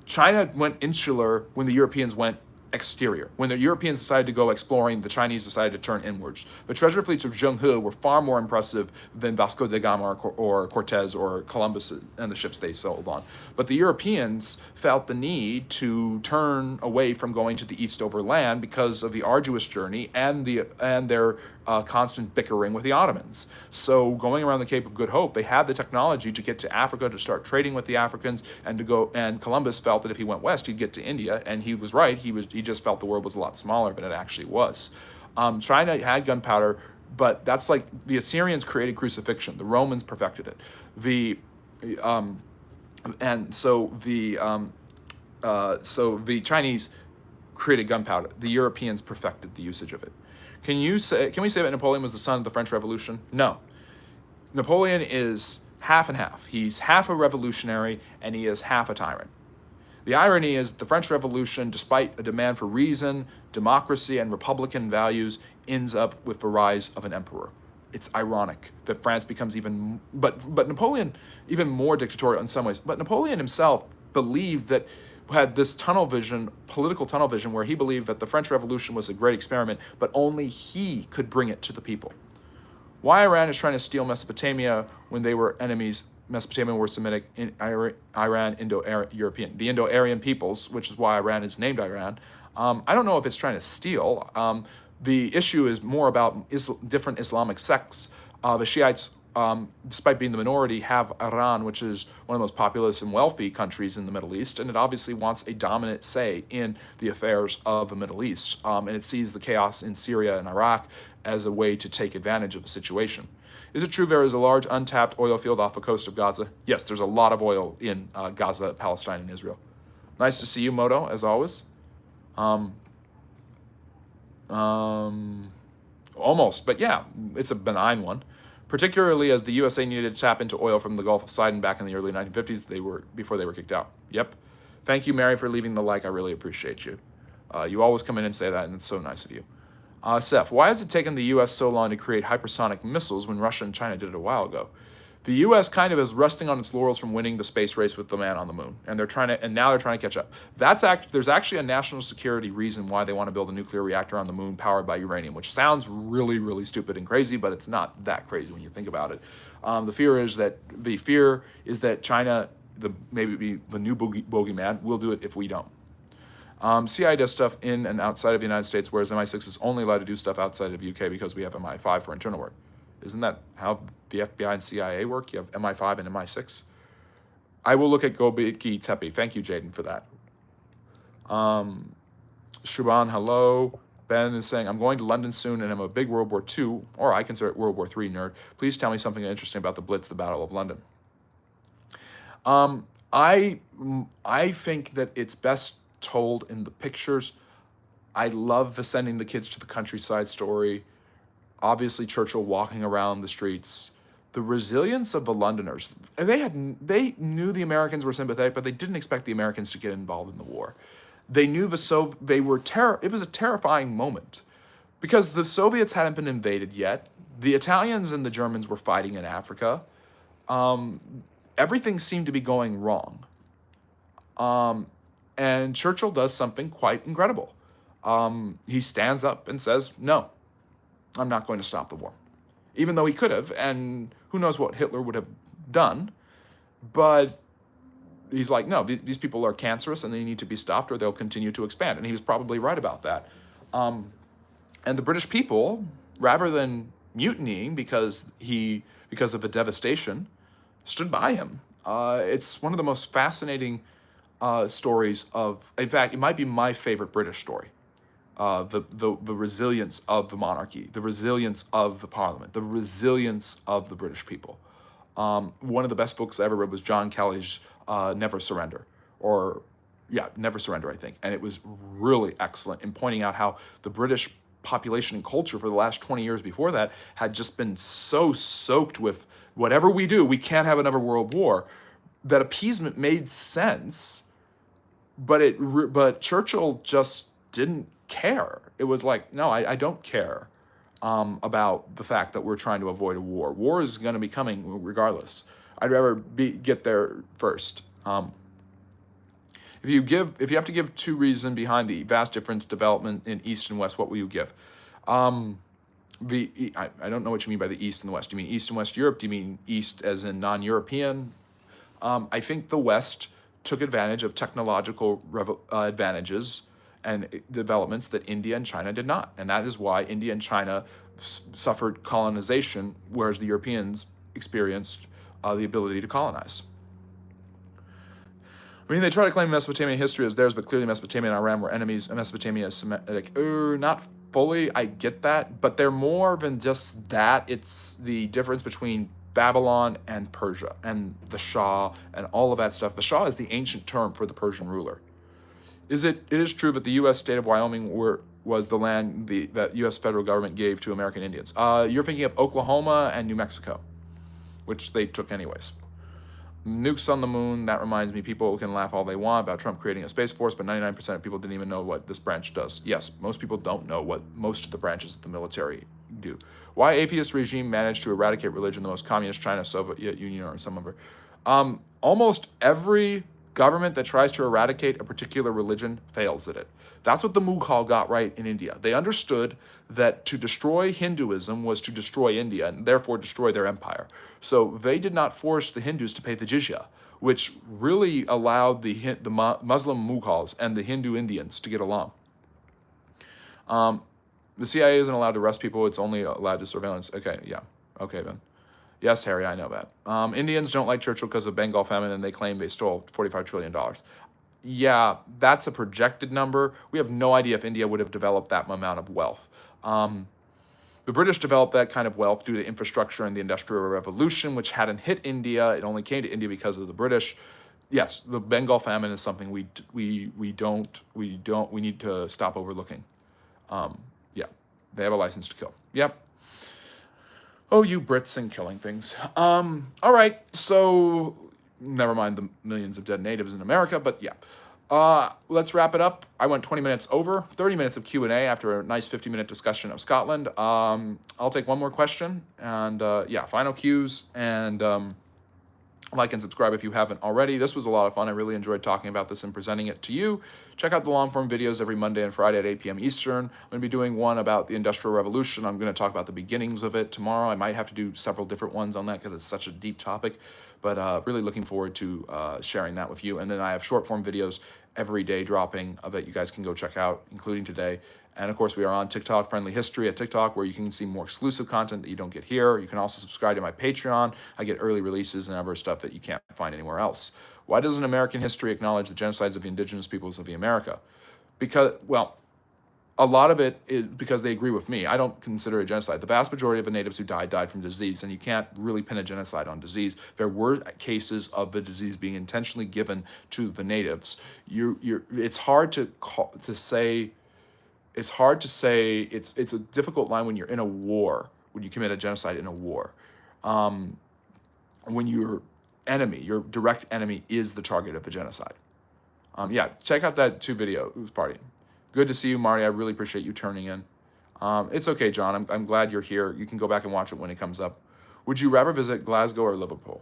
China went insular when the Europeans went exterior. When the Europeans decided to go exploring, the Chinese decided to turn inwards. The treasure fleets of Zheng He were far more impressive than Vasco da Gama or Cortez or Columbus and the ships they sailed on. But the Europeans felt the need to turn away from going to the east over land because of the arduous journey and their constant bickering with the Ottomans. So going around the Cape of Good Hope, they had the technology to get to Africa, to start trading with the Africans, and to go. And Columbus felt that if he went west, he'd get to India, and he was right. He just felt the world was a lot smaller than it actually was. China had gunpowder, but that's like the Assyrians created crucifixion. The Romans perfected it. So the Chinese created gunpowder. The Europeans perfected the usage of it. Can we say that Napoleon was the son of the French Revolution? No. Napoleon is half and half. He's half a revolutionary and he is half a tyrant. The irony is the French Revolution, despite a demand for reason, democracy, and republican values, ends up with the rise of an emperor. It's ironic that France becomes but Napoleon, even more dictatorial in some ways. But Napoleon himself believed that, had this political tunnel vision, where he believed that the French Revolution was a great experiment, but only he could bring it to the people. Why Iran is trying to steal Mesopotamia when they were enemies? Mesopotamia were Semitic, in Iran, Indo-European. The Indo-Aryan peoples, which is why Iran is named Iran. I don't know if it's trying to steal. The issue is more about different Islamic sects. The Shiites, despite being the minority, have Iran, which is one of the most populous and wealthy countries in the Middle East, and it obviously wants a dominant say in the affairs of the Middle East. And it sees the chaos in Syria and Iraq as a way to take advantage of the situation. Is it true there is a large untapped oil field off the coast of Gaza? Yes, there's a lot of oil in Gaza, Palestine, and Israel. Nice to see you, Moto, as always. Almost, but yeah, it's a benign one. Particularly as the USA needed to tap into oil from the Gulf of Sidon back in the early 1950s, before they were kicked out. Yep. Thank you, Mary, for leaving the like. I really appreciate you. You always come in and say that, and it's so nice of you. Seth, why has it taken the U.S. so long to create hypersonic missiles when Russia and China did it a while ago? The U.S. kind of is resting on its laurels from winning the space race with the man on the moon, and now they're trying to catch up. There's actually a national security reason why they want to build a nuclear reactor on the moon powered by uranium, which sounds really, really stupid and crazy, but it's not that crazy when you think about it. The fear is that China, maybe the new bogeyman, will do it if we don't. CIA does stuff in and outside of the United States, whereas MI6 is only allowed to do stuff outside of the UK because we have MI5 for internal work. Isn't that how the FBI and CIA work? You have MI5 and MI6. I will look at Gobiki Tepe. Thank you, Jaden, for that. Shuban, hello. Ben is saying, I'm going to London soon and I'm a big World War II, or I consider it World War III nerd. Please tell me something interesting about the Blitz, the Battle of London. I think that it's best told in the pictures. I love the sending the kids to the countryside story. Obviously, Churchill walking around the streets. The resilience of the Londoners. They knew the Americans were sympathetic, but they didn't expect the Americans to get involved in the war. They knew it was a terrifying moment because the Soviets hadn't been invaded yet. The Italians and the Germans were fighting in Africa. Everything seemed to be going wrong. And Churchill does something quite incredible. He stands up and says, no, I'm not going to stop the war. Even though he could have, and who knows what Hitler would have done. But he's like, no, these people are cancerous and they need to be stopped or they'll continue to expand. And he was probably right about that. And the British people, rather than mutinying because of the devastation, stood by him. It's one of the most fascinating stories in fact, it might be my favorite British story. The resilience of the monarchy, the resilience of the parliament, the resilience of the British people. One of the best books I ever read was John Kelly's Never Surrender, Never Surrender, I think. And it was really excellent in pointing out how the British population and culture for the last 20 years before that had just been so soaked with whatever we do, we can't have another world war, that appeasement made sense, but Churchill just didn't care. It was like, no, I don't care about the fact that we're trying to avoid a war. War is going to be coming regardless. I'd rather get there first. If you have to give two reasons behind the vast difference development in East and West, what will you give? I don't know what you mean by the East and the West. Do you mean East and West Europe? Do you mean East as in non-European? I think the West took advantage of technological advantages and developments that India and China did not. And that is why India and China suffered colonization, whereas the Europeans experienced the ability to colonize. I mean, they try to claim Mesopotamian history as theirs, but clearly Mesopotamia and Iran were enemies. And Mesopotamia is Semitic. Not fully, I get that, but they're more than just that. It's the difference between Babylon and Persia and the Shah and all of that stuff. The Shah is the ancient term for the Persian ruler. It is true that the U.S. state of Wyoming was the land that U.S. federal government gave to American Indians. You're thinking of Oklahoma and New Mexico, which they took anyways. Nukes on the moon, that reminds me, people can laugh all they want about Trump creating a space force, but 99% of people didn't even know what this branch does. Yes, most people don't know what most of the branches of the military do. Why atheist regime managed to eradicate religion, the most communist China, Soviet Union, or some of it? Almost every government that tries to eradicate a particular religion fails at it. That's what the Mughal got right in India. They understood that to destroy Hinduism was to destroy India and therefore destroy their empire. So they did not force the Hindus to pay the jizya, which really allowed the Muslim Mughals and the Hindu Indians to get along. The CIA isn't allowed to arrest people. It's only allowed to surveillance. Okay, yeah. Okay, then. Yes, Harry, I know that. Indians don't like Churchill because of Bengal famine, and they claim they stole $45 trillion. Yeah, that's a projected number. We have no idea if India would have developed that amount of wealth. The British developed that kind of wealth due to infrastructure and the Industrial Revolution, which hadn't hit India. It only came to India because of the British. Yes, the Bengal famine is something we need to stop overlooking. Yeah, they have a license to kill. Yep. Oh, you Brits and killing things. All right, so never mind the millions of dead natives in America, but yeah. Let's wrap it up. I went 20 minutes over, 30 minutes of Q&A after a nice 50-minute discussion of Scotland. I'll take one more question, and yeah, final cues, and like and subscribe if you haven't already. This was a lot of fun. I really enjoyed talking about this and presenting it to you. Check out the long-form videos every Monday and Friday at 8 p.m. Eastern. I'm going to be doing one about the Industrial Revolution. I'm going to talk about the beginnings of it tomorrow. I might have to do several different ones on that because it's such a deep topic, but really looking forward to sharing that with you. And then I have short-form videos every day dropping that you guys can go check out, including today. And of course, we are on TikTok, Friendly History at TikTok, where you can see more exclusive content that you don't get here. You can also subscribe to my Patreon. I get early releases and other stuff that you can't find anywhere else. Why doesn't American history acknowledge the genocides of the indigenous peoples of the America? Because, well, a lot of it is because they agree with me. I don't consider it genocide. The vast majority of the natives who died from disease, and you can't really pin a genocide on disease. There were cases of the disease being intentionally given to the natives. It's hard to say. It's hard to say. It's a difficult line when you're in a war, when you commit a genocide in a war. When your direct enemy is the target of the genocide. Yeah, check out that 2 video. Who's partying? Good to see you, Marty. I really appreciate you turning in. It's okay, John. I'm glad you're here. You can go back and watch it when it comes up. Would you rather visit Glasgow or Liverpool?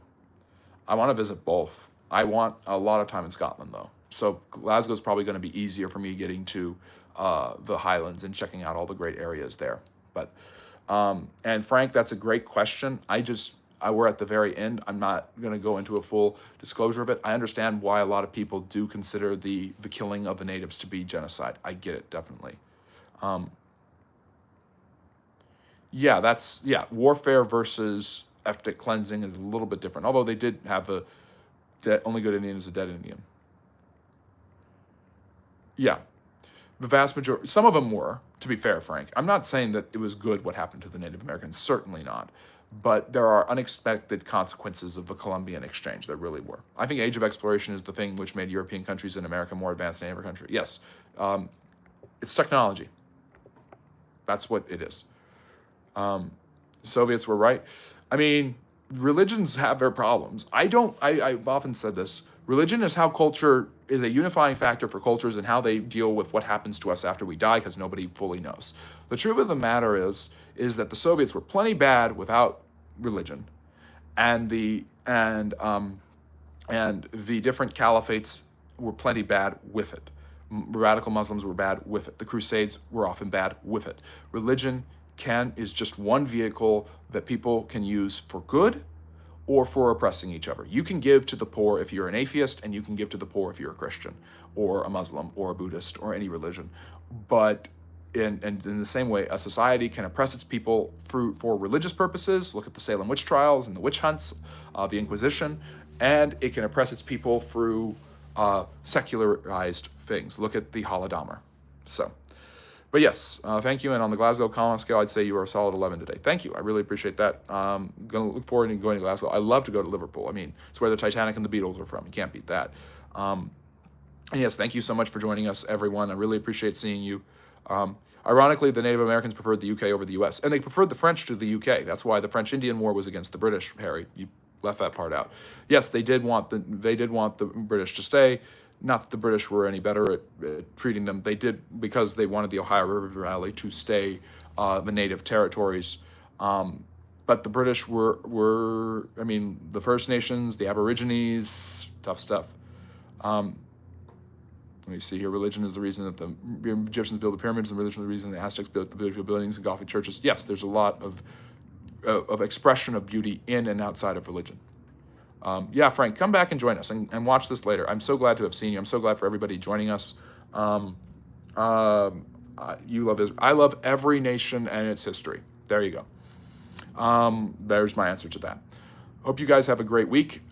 I want to visit both. I want a lot of time in Scotland, though. So Glasgow is probably going to be easier for me getting to the Highlands and checking out all the great areas there. But and Frank, that's a great question. We're at the very end. I'm not going to go into a full disclosure of it. I understand why a lot of people do consider the killing of the natives to be genocide. I get it, definitely. Yeah, warfare versus ethnic cleansing is a little bit different. Although they did have only good Indian is a dead Indian. Yeah, the vast majority, some of them were, to be fair, Frank. I'm not saying that it was good what happened to the Native Americans, certainly not. But there are unexpected consequences of the Columbian exchange. There really were. I think age of exploration is the thing which made European countries and America more advanced than any other country. Yes, it's technology. That's what it is. Soviets were right. I mean, religions have their problems. I've often said this. Religion is how culture is a unifying factor for cultures and how they deal with what happens to us after we die, because nobody fully knows. The truth of the matter is that the Soviets were plenty bad without religion, and the different caliphates were plenty bad with it. Radical Muslims were bad with it. The Crusades were often bad with it. Religion is just one vehicle that people can use for good or for oppressing each other. You can give to the poor if you're an atheist, and you can give to the poor if you're a Christian or a Muslim or a Buddhist or any religion. But in the same way, a society can oppress its people for religious purposes. Look at the Salem witch trials and the witch hunts, the Inquisition, and it can oppress its people through secularized things. Look at the Holodomor. So, but yes, thank you. And on the Glasgow Column scale, I'd say you are a solid 11 today. Thank you. I really appreciate that. Going to look forward to going to Glasgow. I love to go to Liverpool. I mean, it's where the Titanic and the Beatles are from. You can't beat that. And yes, thank you so much for joining us, everyone. I really appreciate seeing you. Ironically, the Native Americans preferred the UK over the US, and they preferred the French to the UK. That's why the French-Indian War was against the British, Harry. You left that part out. Yes, they did want the British to stay. Not that the British were any better at treating them. They did because they wanted the Ohio River Valley to stay the native territories. But the British were, I mean, the First Nations, the Aborigines, tough stuff. Let me see here. Religion is the reason that the Egyptians built the pyramids, and religion is the reason the Aztecs built the beautiful buildings and Gothic churches. Yes, there's a lot of expression of beauty in and outside of religion. Yeah, Frank, come back and join us and watch this later. I'm so glad to have seen you. I'm so glad for everybody joining us. You love Israel. I love every nation and its history. There you go. There's my answer to that. Hope you guys have a great week.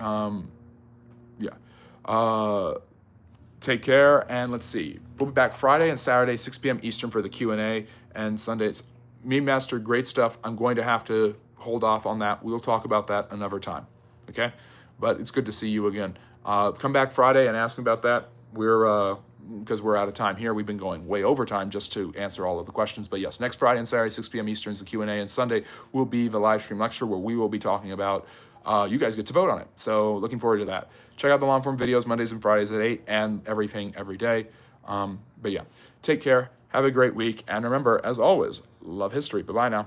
Take care, and let's see. We'll be back Friday and Saturday, 6 p.m. Eastern for the Q&A, and Sunday, it's Meme Master, great stuff. I'm going to have to hold off on that. We'll talk about that another time, okay? But it's good to see you again. Come back Friday and ask me about that. Because we're out of time here. We've been going way over time just to answer all of the questions. But yes, next Friday and Saturday, 6 p.m. Eastern is the Q&A, and Sunday will be the live stream lecture where we will be talking about, you guys get to vote on it. So looking forward to that. Check out the long form videos Mondays and Fridays at 8 and everything every day. But yeah, take care. Have a great week. And remember, as always, love history. Bye-bye now.